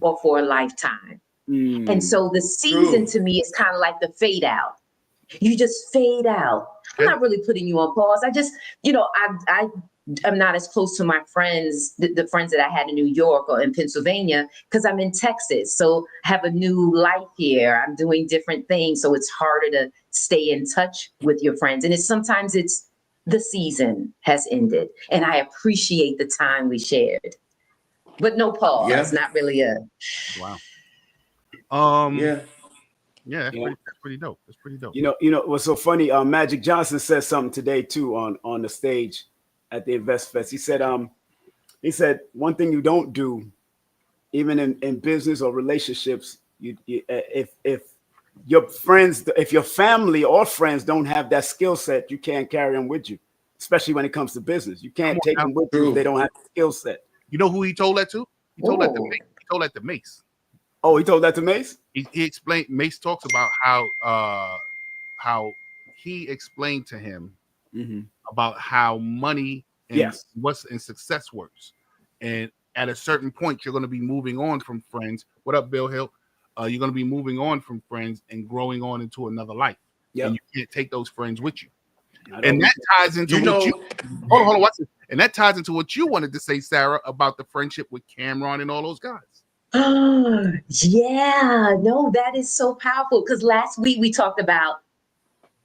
or for a lifetime. And so the season to me is kind of like the fade out. You just fade out. I'm not really putting you on pause. I just, I'm not as close to my friends, the friends that I had in New York or in Pennsylvania, because I'm in Texas. So I have a new life here. I'm doing different things. So it's harder to stay in touch with your friends. And sometimes it's the season has ended. And I appreciate the time we shared. But no pause. Yeah. Not really a wow. Yeah, That's pretty dope. That's pretty dope. What's so funny? Magic Johnson said something today too on the stage at the Invest Fest. He said one thing you don't do, even in business or relationships, if your friends, if your family or friends don't have that skill set, you can't carry them with you. Especially when it comes to business, you can't take them with you if they don't have the skill set. You know who he told that to? He told that to Mace. Oh, he told that to Mace? He explained. Mace talks about how he explained to him about how money and success works, and at a certain point, you're going to be moving on from friends. What up, Bill Hill? You're going to be moving on from friends and growing on into another life, and you can't take those friends with you. And that ties into hold on, watch this. And that ties into what you wanted to say, Sarah, about the friendship with Cameron and all those guys. Yeah, no, that is so powerful. Because last week we talked about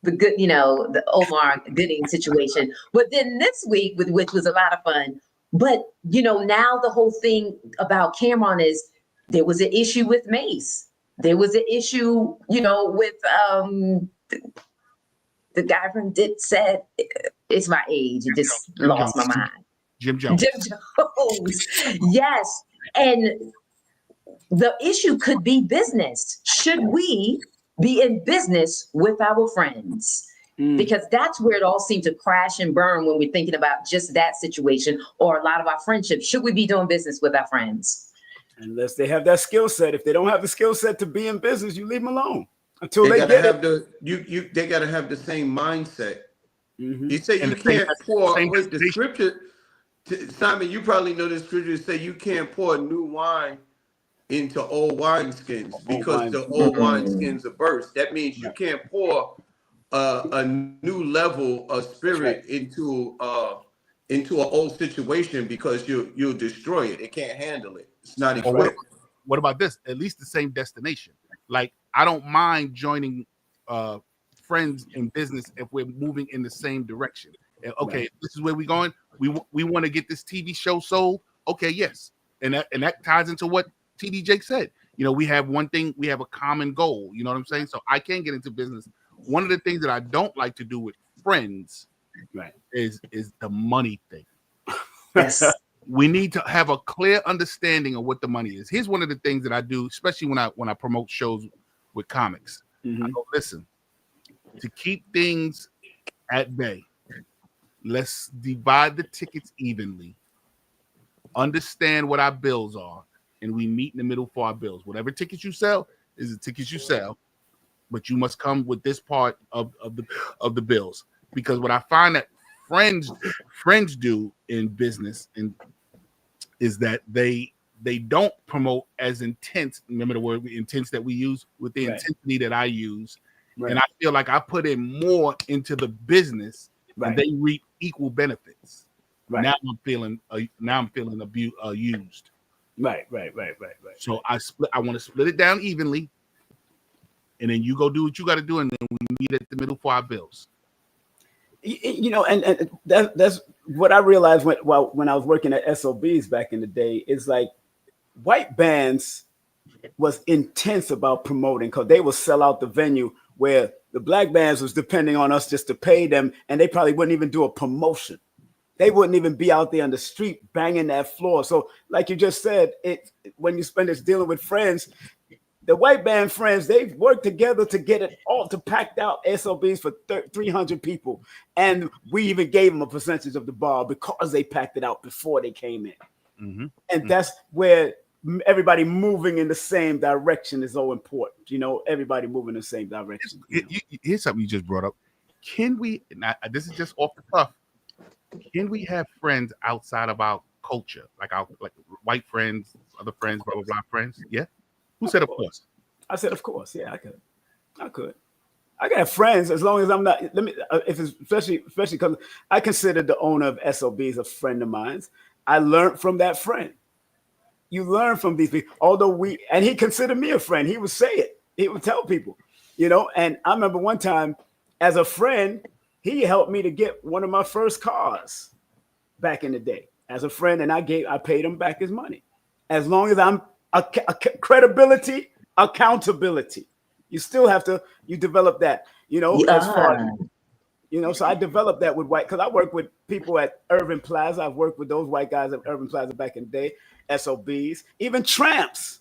the good, the Omar Gooding situation. But then this week, which was a lot of fun. But, now the whole thing about Cameron is there was an issue with Mace. There was an issue, with the guy from Dipset. It's my age. It just lost my mind. Jim Jones. Yes. And the issue could be business. Should we be in business with our friends? Because that's where it all seems to crash and burn when we're thinking about just that situation or a lot of our friendships. Should we be doing business with our friends? Unless they have that skill set. If they don't have the skill set to be in business, you leave them alone until they gotta get have it. they got to have the same mindset. You say you can't pour with the scripture. Simon, you probably know the scripture say you can't pour new wine into old wineskins because the old wineskins are burst. That means you can't pour a new level of spirit into an old situation because you'll destroy it. It can't handle it. It's not equipped. What about this? At least the same destination. Like I don't mind joining friends in business if we're moving in the same direction. Okay, this is where we're going. We want to get this TV show sold. Okay, yes, and that ties into what TD Jake said. We have one thing. We have a common goal. You know what I'm saying? So I can get into business. One of the things that I don't like to do with friends, is the money thing. Yes. We need to have a clear understanding of what the money is. Here's one of the things that I do, especially when I promote shows with comics. I go, listen, to keep things at bay, let's divide the tickets evenly, understand what our bills are, and we meet in the middle for our bills. Whatever tickets you sell is the tickets you sell, but you must come with this part of the bills. Because what I find that friends do in business is that they don't promote as intense. Remember the word intense that we use, with the intensity that I use. And I feel like I put in more into the business, and they reap equal benefits. Now I'm feeling used. Right. So I want to split it down evenly, and then you go do what you got to do, and then we meet at the middle for our bills. And that's what I realized when I was working at SOBs back in the day. Is like white bands was intense about promoting, because they would sell out the venue, where the black bands was depending on us just to pay them, and they probably wouldn't even do a promotion. They wouldn't even be out there on the street banging that floor. So like you just said, when you spend this dealing with friends, the white band friends, they work together to get it all to packed out SOBs for 300 people. And we even gave them a percentage of the bar because they packed it out before they came in. And that's where everybody moving in the same direction is so important. Everybody moving in the same direction. Here's something you just brought up. Can we, this is just off the cuff, can we have friends outside of our culture? Like white friends, other friends, blah, blah, blah friends? Yeah. Who said of course? I said, of course. Yeah, I could. I got friends as long as I'm not. If it's especially because I consider the owner of SOBs a friend of mine. I learned from that friend. You learn from these people. And he considered me a friend. He would say it. He would tell people, And I remember one time, as a friend, he helped me to get one of my first cars back in the day as a friend, and I paid him back his money. As long as I'm credibility, accountability. You still have to, develop that, as far, so I developed that with white, because I work with people at Urban Plaza. I've worked with those white guys at Urban Plaza back in the day, SOBs, even Tramps.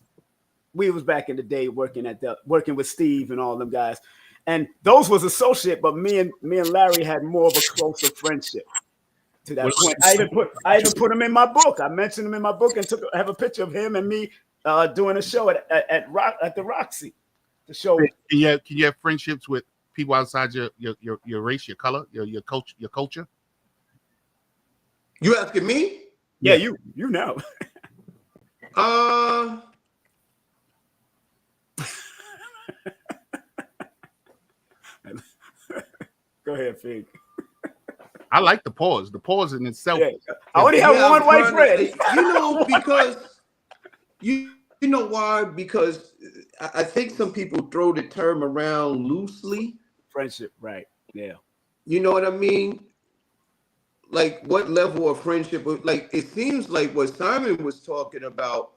We was back in the day working with Steve and all them guys. And those was associate, but me and Larry had more of a closer friendship. To that point, I even put him in my book. I mentioned him in my book and have a picture of him and me doing a show at the Roxy. The show. Can you have friendships with people outside your race, your color, your culture? You asking me? Yeah, you know. Go ahead, Fig. I like the pause. The pause in itself. Yeah. I only have one white friend. Because you know why? Because I think some people throw the term around loosely. Friendship, right? Yeah. You know what I mean? Like, what level of friendship? Like, it seems like what Simon was talking about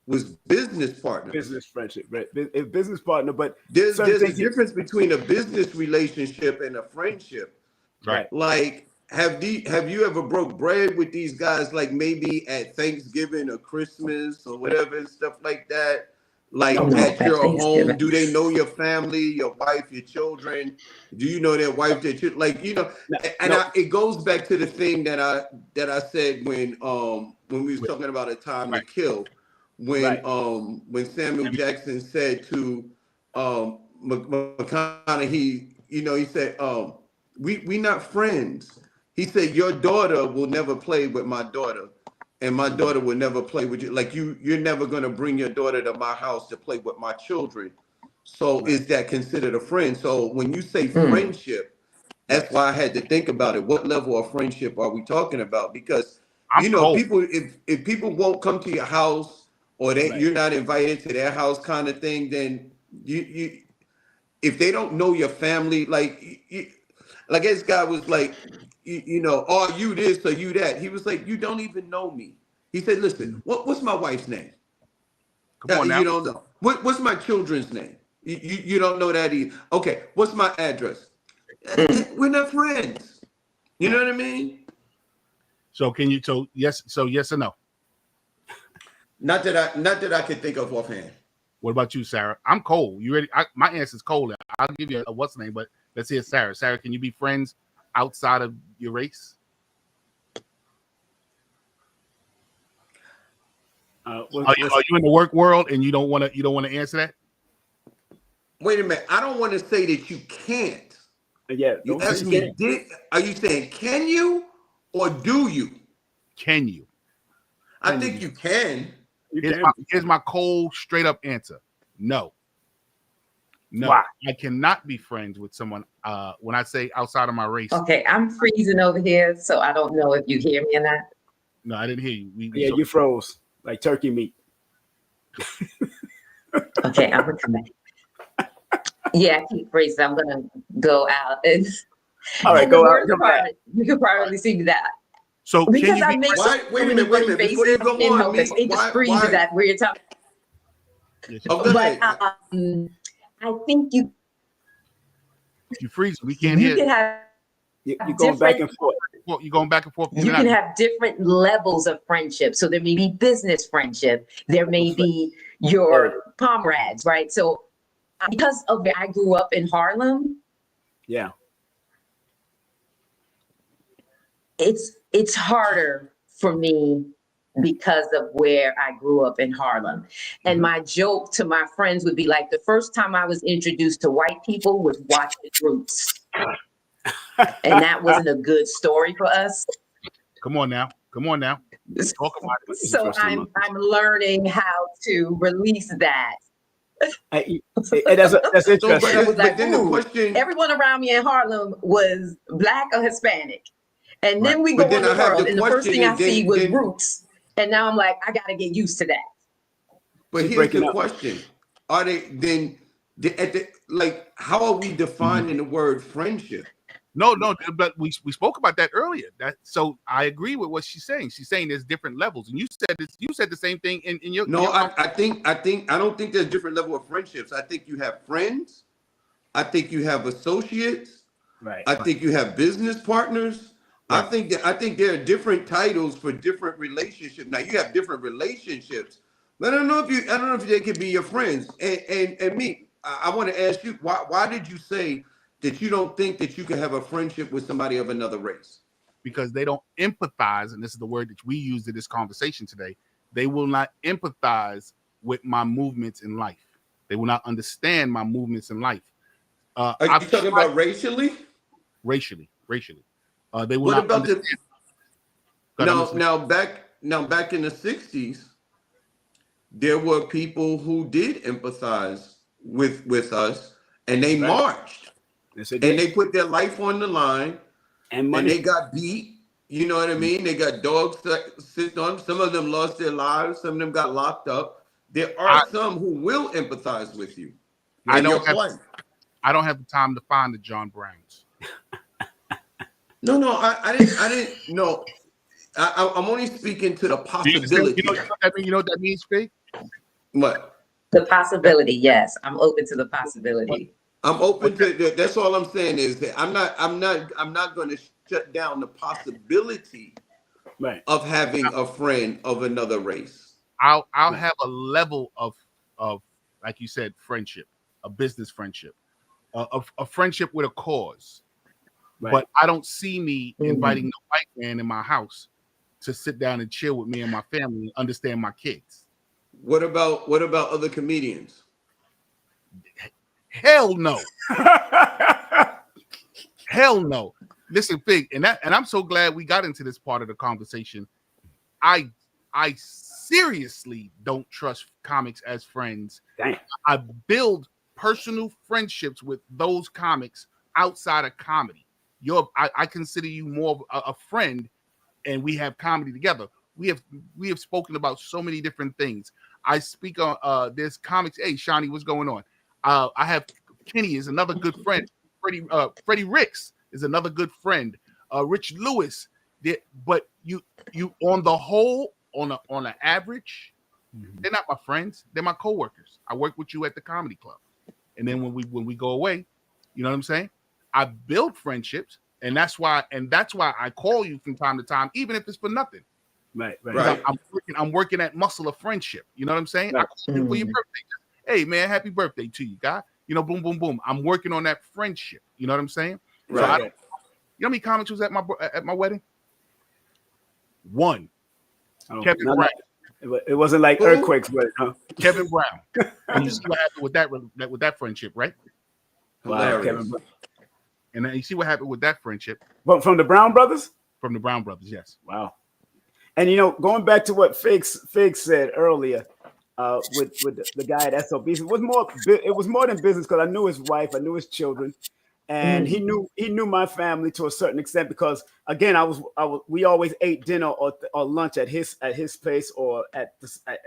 was business partner. Business friendship, right? It's business partner, but there's a difference between a business relationship and a friendship. Right. Like, have you ever broke bread with these guys, like maybe at Thanksgiving or Christmas or whatever and stuff like that? Like at your home, do they know your family, your wife, your children? Do you know their wife, their children? Like, it goes back to the thing that I said when we was talking about A Time to Kill, when Samuel Jackson said to McConaughey, he said, we not friends. He said, your daughter will never play with my daughter, and my daughter will never play with you. Like, you're never going to bring your daughter to my house to play with my children. So is that considered a friend? So when you say friendship, that's why I had to think about it. What level of friendship are we talking about? Because, people, if people won't come to your house, or you're not invited to their house kind of thing, then if they don't know your family, like this guy was like, are you this or you that? He was like, you don't even know me. He said, listen, what's my wife's name? Come on now. You don't know. What's my children's name? You don't know that either. Okay, what's my address? We're not friends. You know what I mean? So can you? So yes or no? Not that I could think of offhand. What about you, Sarah? I'm cold. You ready? My answer's cold. I'll give you a what's the name, but let's hear Sarah. Sarah, can you be friends outside of your race? Are you in the work world and you don't want to answer that? Wait a minute. I don't want to say that you can't. Yeah. You asked me, are you saying can you or do you? Can you? I think you can. Here's my cold, straight up answer. No. Why? I cannot be friends with someone when I say outside of my race. Okay, I'm freezing over here, so I don't know if you hear me or not. No, I didn't hear you. You froze like turkey meat. Okay, I'm gonna come back. Yeah, I keep freezing. I'm gonna go out. All right, go out. You can probably see that. So because I make wait a minute. Before you go on, it just freezes at weird times. But I think you freeze. We can't hear. Can have you're going back and forth. You're going back and forth. You can have different levels of friendship. So there may be business friendship. There may be your comrades, right? So because of I grew up in Harlem. Yeah. It's harder for me because of where I grew up in Harlem. And my joke to my friends would be like, the first time I was introduced to white people was watching Roots. And that wasn't a good story for us. Come on now. Talk about it. So I'm learning how to release that. That's interesting. But then the question, everyone around me in Harlem was Black or Hispanic. And then we go in the world, and the first thing I see was Roots. And now I'm like, I got to get used to that. But here's the question. Are they then, how are we defining the word friendship? No, but we spoke about that earlier. So I agree with what she's saying. She's saying there's different levels. And you said the same thing in your... No, I don't think there's different level of friendships. I think you have friends. I think you have associates. Right. I think you have business partners. Right. I think there are different titles for different relationships. Now you have different relationships, but I don't know if they could be your friends. And me, I want to ask you, why did you say that you don't think that you can have a friendship with somebody of another race? Because they don't empathize, and this is the word that we used in this conversation today. They will not empathize with my movements in life. They will not understand my movements in life. Are you talking about racially? Racially. They will what not about understand. Now back in the 60s, there were people who did empathize with us, and they marched. Yes, and they put their life on the line, and they got beat. You know what I mean? They got dogs sit on. Some of them lost their lives. Some of them got locked up. There are some who will empathize with you. I don't have the time to find the John Browns. No, I didn't. No, I'm only speaking to the possibility. You know what that means, Faith? What? The possibility, yes. I'm open to the possibility. I'm open to. That's all I'm saying is that I'm not going to shut down the possibility of having a friend of another race. I'll have a level of like you said, friendship, a business friendship, a friendship with a cause. Right. But I don't see me inviting the white man in my house to sit down and chill with me and my family and understand my kids. What about other comedians? Hell no. Hell no. Listen, Fig, and I'm so glad we got into this part of the conversation. I seriously don't trust comics as friends. Damn. I build personal friendships with those comics outside of comedy. I consider you more of a friend, and we have comedy together. We have spoken about so many different things. I speak on there's comics. Hey, Shawnee, what's going on? I have Kenny is another good friend. Freddie Ricks is another good friend. Rich Lewis. But you on the whole, on an average, they're not my friends. They're my coworkers. I work with you at the comedy club, and then when we go away, you know what I'm saying? I build friendships, and that's why I call you from time to time, even if it's for nothing. Right. I'm working at muscle of friendship. You know what I'm saying? Right. I call you for your birthday. Hey man, happy birthday to you, guy. You know, boom, boom, boom. I'm working on that friendship. You know what I'm saying? Right. So you know how many comics was at my wedding? One. Kevin Brown. It wasn't like earthquakes, but Kevin Brown. And you see what happened with that friendship, right? Wow, Kevin Brown. And then you see what happened with that friendship. But from the Brown brothers? From the Brown brothers, yes. Wow. And going back to what Fig said earlier, with the guy at SOBs, it was more than business, because I knew his wife, I knew his children, and he knew my family to a certain extent, because again, we always ate dinner or lunch at his place or at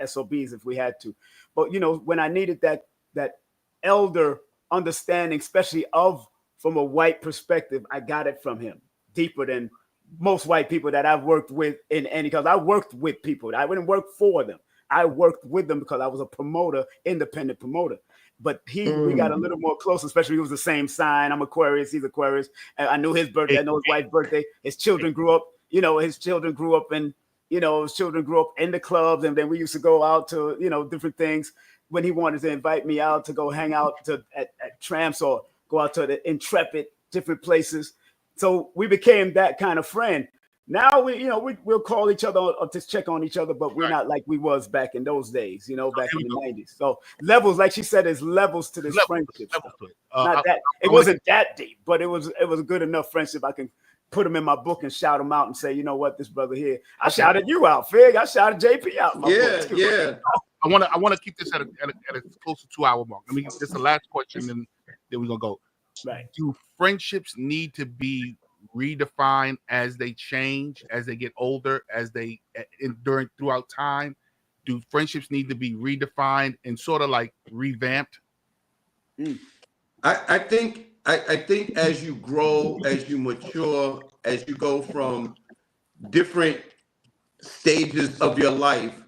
SOBs if we had to. But when I needed that elder understanding, especially from a white perspective, I got it from him deeper than most white people that I've worked with because I worked with people. I didn't work for them. I worked with them because I was a promoter, independent promoter. But we got a little more close, especially he was the same sign. I'm Aquarius, he's Aquarius. And I knew his birthday, I know his wife's birthday. His children grew up, his children grew up in the clubs, and then we used to go out to, different things when he wanted to invite me out to go hang out at Tramps or go out to the Intrepid, different places. So we became that kind of friend. Now we'll call each other or just check on each other, but we're not like we was back in those days, back in the 90s. So levels, like she said, is levels to this friendship. Not that it wasn't that deep, but it was a good enough friendship. I can put him in my book and shout him out and say, you know what, this brother here. I shouted you out, Fig. I shouted JP out. In my book too. Yeah. I want to keep this at a close to 2 hour mark. Let me get this the last question, and then we're gonna go. Right. Do friendships need to be redefined as they change, as they get older, as they throughout time? Do friendships need to be redefined and sort of like revamped? I think as you grow, as you mature, as you go from different stages of your life,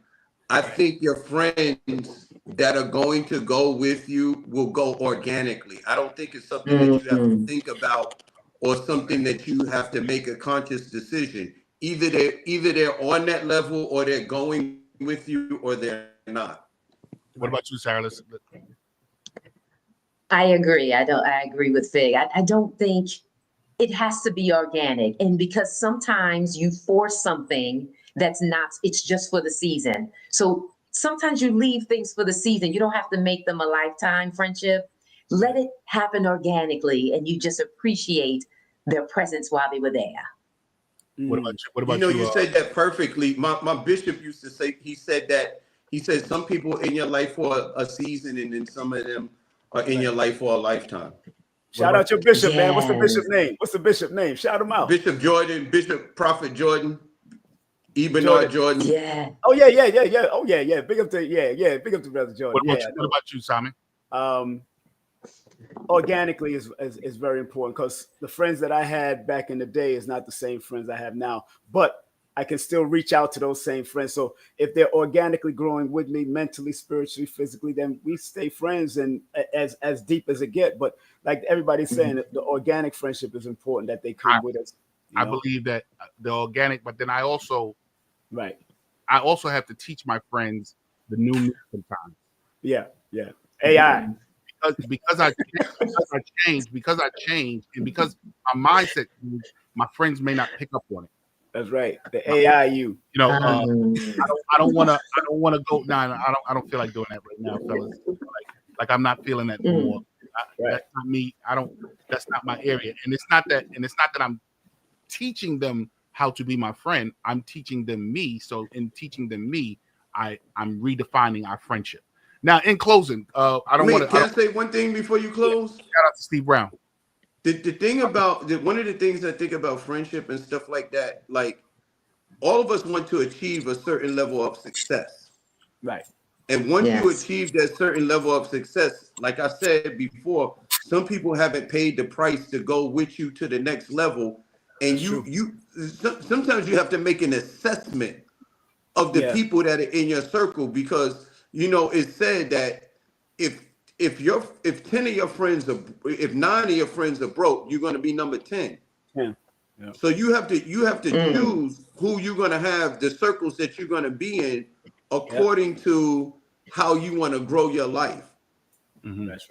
I think your friends that are going to go with you will go organically. I don't think it's something that you have to think about or something that you have to make a conscious decision. Either they're on that level, or they're going with you, or they're not. What about you, Sarah? I agree. I agree with Fig. I don't think it has to be organic. And because sometimes you force something it's just for the season. So sometimes you leave things for the season. You don't have to make them a lifetime friendship. Let it happen organically, and you just appreciate their presence while they were there. What about you? You said that perfectly. My bishop used to say, he said some people in your life for a season, and then some of them are in your life for a lifetime. Shout out your bishop, man. What's the bishop name? Shout him out. Bishop Jordan, Prophet Jordan, Ebenard Jordan. Yeah. Oh yeah. Oh yeah. Big up to Brother Jordan. What about you, Simon? Organically is very important, because the friends that I had back in the day is not the same friends I have now, but I can still reach out to those same friends. So if they're organically growing with me mentally, spiritually, physically, then we stay friends and as deep as it gets. But like everybody's saying, the organic friendship is important, that they come with us. I believe that the organic, but then I also have to teach my friends the new me sometimes. Yeah. AI. Because I changed, and because my mindset changed, my friends may not pick up on it. That's right. The AI you. I don't want to go. Nah, I don't feel like doing that right now, fellas. Like I'm not feeling that no more. That's not me. That's not my area. And it's not that I'm teaching them how to be my friend. I'm teaching them me. So in teaching them me, I'm redefining our friendship. Now, in closing, I don't want to. Can I say one thing before you close? Shout out to Steve Brown. The thing about one of the things I think about friendship and stuff like that, like all of us want to achieve a certain level of success. Right. And once you achieve that certain level of success, like I said before, some people haven't paid the price to go with you to the next level. And sometimes you have to make an assessment of the people that are in your circle, because it's said that if 10 of your friends if 9 of your friends are broke, you're going to be number 10. Yeah. So you have to choose who you're going to have, the circles that you're going to be in, according to how you want to grow your life. Mm-hmm. That's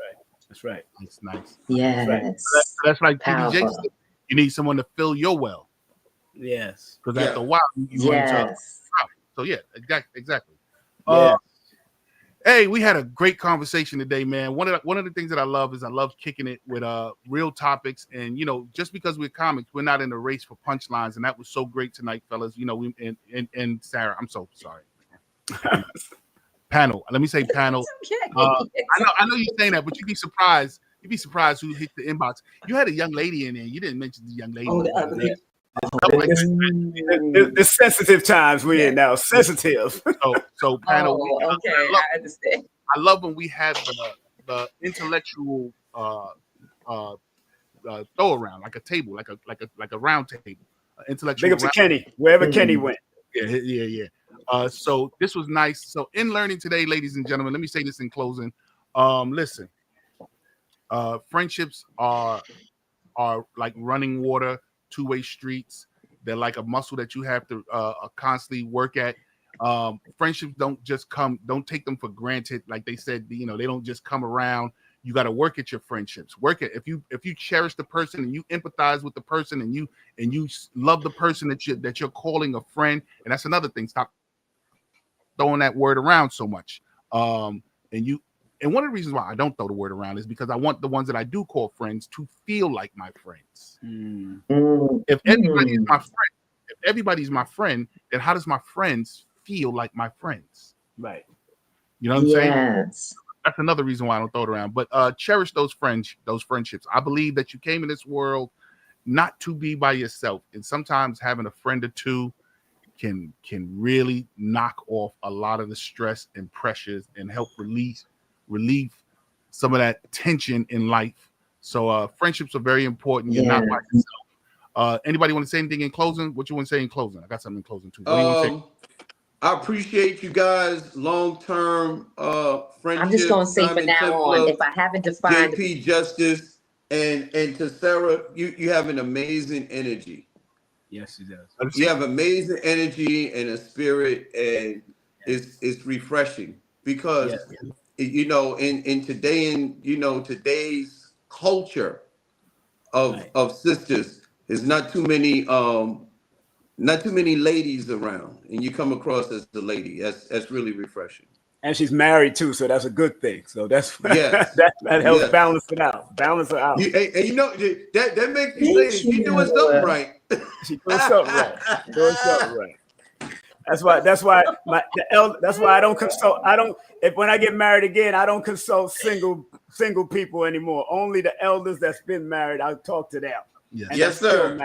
right. It's nice. Yes. That's like Powerful. PDJ said. You need someone to fill your well. Yes. Because after a while, you run into. So yeah, exactly. Yeah. Hey, we had a great conversation today, man. One of the things that I love is I love kicking it with real topics, and just because we're comics, we're not in a race for punchlines, and that was so great tonight, fellas. And Sarah, I'm so sorry. Panel. Let me say panel. Okay. I know you're saying that, but you'd be surprised. You'd be surprised who hit the inbox. You had a young lady in there. You didn't mention the young lady. It's sensitive times we're in now. Sensitive. So panel. Okay, I understand. I love when we have the intellectual throw around, like a table, like a round table. Intellectual. Big up to Kenny, wherever Kenny went. Yeah. So this was nice. So in learning today, ladies and gentlemen, let me say this in closing. Listen, friendships are like running water, two-way streets. They're like a muscle that you have to constantly work at. Friendships don't take them for granted. Like they said, they don't just come around. You got to work at your friendships. Work it. If you cherish the person and you empathize with the person and you love the person that you're calling a friend, and that's another thing. Stop throwing that word around so much. And one of the reasons why I don't throw the word around is because I want the ones that I do call friends to feel like my friends. If everybody's my friend, then how does my friends feel like my friends? Right. You know what I'm saying? That's another reason why I don't throw it around. But cherish those friendships. I believe that you came in this world not to be by yourself. And sometimes having a friend or two can really knock off a lot of the stress and pressures and help relieve some of that tension in life. So friendships are very important. You're not by yourself. Anybody want to say anything in closing? What you want to say in closing? I got something in closing too. What do you want to say? I appreciate you guys long-term friendship. I'm just going to say from now on, if I haven't defined JP Justice and to Sarah, you have an amazing energy. Yes, he does. You have amazing energy and a spirit, and it's refreshing because in today's culture of sisters, there's not too many ladies around, and you come across as the lady. That's really refreshing. And she's married too, so that's a good thing. So that's that helps balance it out. Balance her out. And that makes you say that she's doing something right. She's doing something right. That's why I don't consult. When I get married again, I don't consult single people anymore. Only the elders that's been married, I'll talk to them. Yes, sir.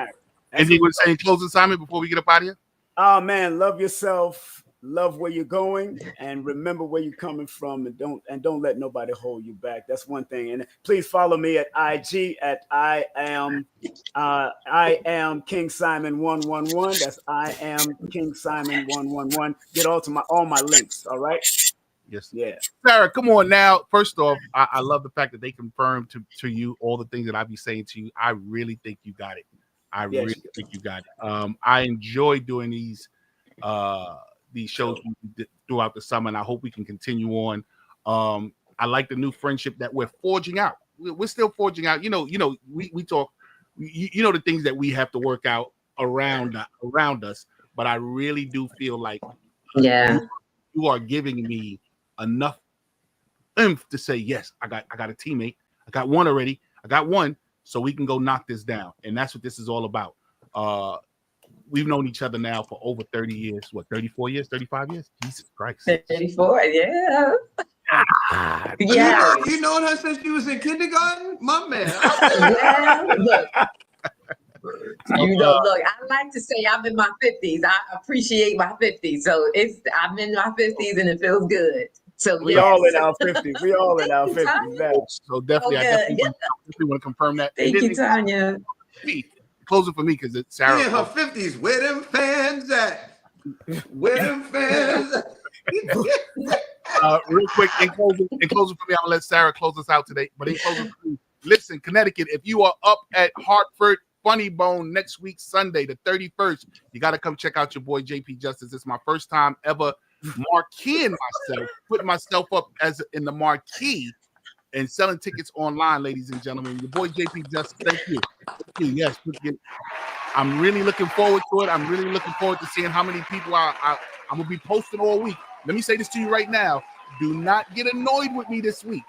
And you would say closing assignment before we get up out of here? Oh man, love yourself, love where you're going, and remember where you're coming from, and don't let nobody hold you back. That's one thing. And please follow me at IG at I am King Simon 111. That's I am King Simon 111. Get all my links. All right. Yes. Yeah. Sarah, come on now. First off, I love the fact that they confirmed to you all the things that I be saying to you. I really think you got it. Really think you got it. I enjoy doing these shows throughout the summer, and I hope we can continue on. I like the new friendship that we're forging out. We're still forging out. We talk. The things that we have to work out around us. But I really do feel like you are giving me enough oomph to say yes. I got a teammate. I got one already. I got one. So we can go knock this down. And that's what this is all about. We've known each other now for over 30 years. What, 34 years, 35 years? Jesus Christ. 34, yeah. You known her since she was in kindergarten? My man. Look, I like to say I'm in my 50s. I appreciate my 50s. So I'm in my 50s and it feels good. So we yes. all in our 50s. We all in our 50s now. So definitely, I definitely want to confirm that. Thank you, Tanya. Close it for me because it's Sarah. In her 50s, where them fans at? Where them fans at? Real quick, in closing for me, I'm gonna let Sarah close us out today. But in closing for me, listen, Connecticut, if you are up at Hartford Funny Bone next week, Sunday, the 31st, you got to come check out your boy JP Justice. It's my first time ever marqueeing myself, putting myself up as in the marquee and selling tickets online, ladies and gentlemen. Your boy JP Justice, thank you. Yes, I'm really looking forward to it. I'm really looking forward to seeing how many people I'm gonna be posting all week. Let me say this to you right now. Do not get annoyed with me this week.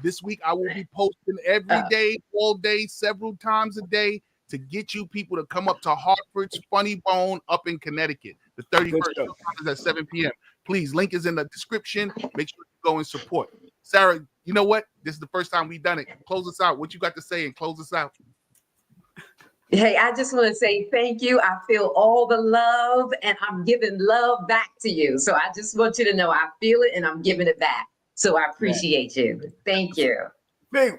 This week I will be posting every day, all day, several times a day to get you people to come up to Hartford's Funny Bone up in Connecticut. The 31st is at 7 p.m. Please, link is in the description. Make sure you go and support. Sarah, you know what? This is the first time we've done it. Close us out. What you got to say and close us out? Hey, I just want to say thank you. I feel all the love and I'm giving love back to you. So I just want you to know I feel it and I'm giving it back. So I appreciate you. Thank you.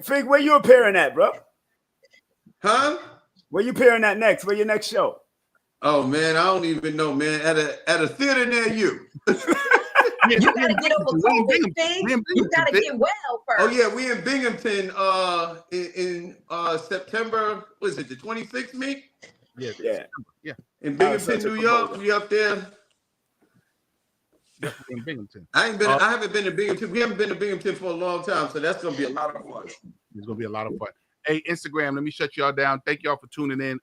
Fig, where you appearing at, bro? Huh? Where you appearing at next? Where your next show? Oh man, I don't even know, man. At a theater near you. You gotta get over COVID, Fig. You gotta get well first. Oh yeah, we in Binghamton in September. What is it, the 26th, me? Yeah. In Binghamton, New York. We up there. In Binghamton. I haven't been to Binghamton. We haven't been to Binghamton for a long time, so that's gonna be a lot of fun. It's gonna be a lot of fun. Hey, Instagram, let me shut y'all down. Thank y'all for tuning in.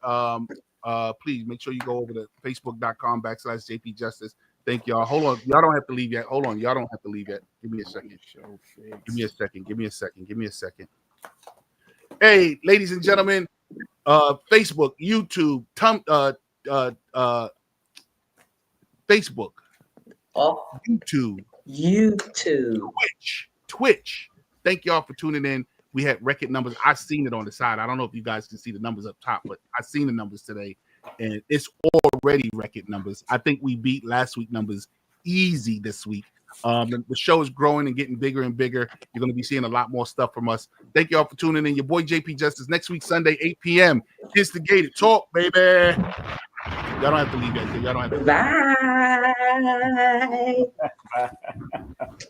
Please make sure you go over to facebook.com/JP Justice. Thank y'all. Hold on. Y'all don't have to leave yet. Hold on. Y'all don't have to leave yet. Give me a second. Give me a second. Hey, ladies and gentlemen, Facebook, YouTube, Facebook, YouTube, Twitch. Thank y'all for tuning in. We had record numbers. I seen it on the side. I don't know if you guys can see the numbers up top, but I seen the numbers today, and it's already record numbers. I think we beat last week numbers easy this week. The show is growing and getting bigger and bigger. You're going to be seeing a lot more stuff from us. Thank y'all for tuning in. Your boy JP Justice next week, Sunday, 8 p.m. Instigated Talk, baby. Y'all don't have to leave yet. Y'all don't have to. bye.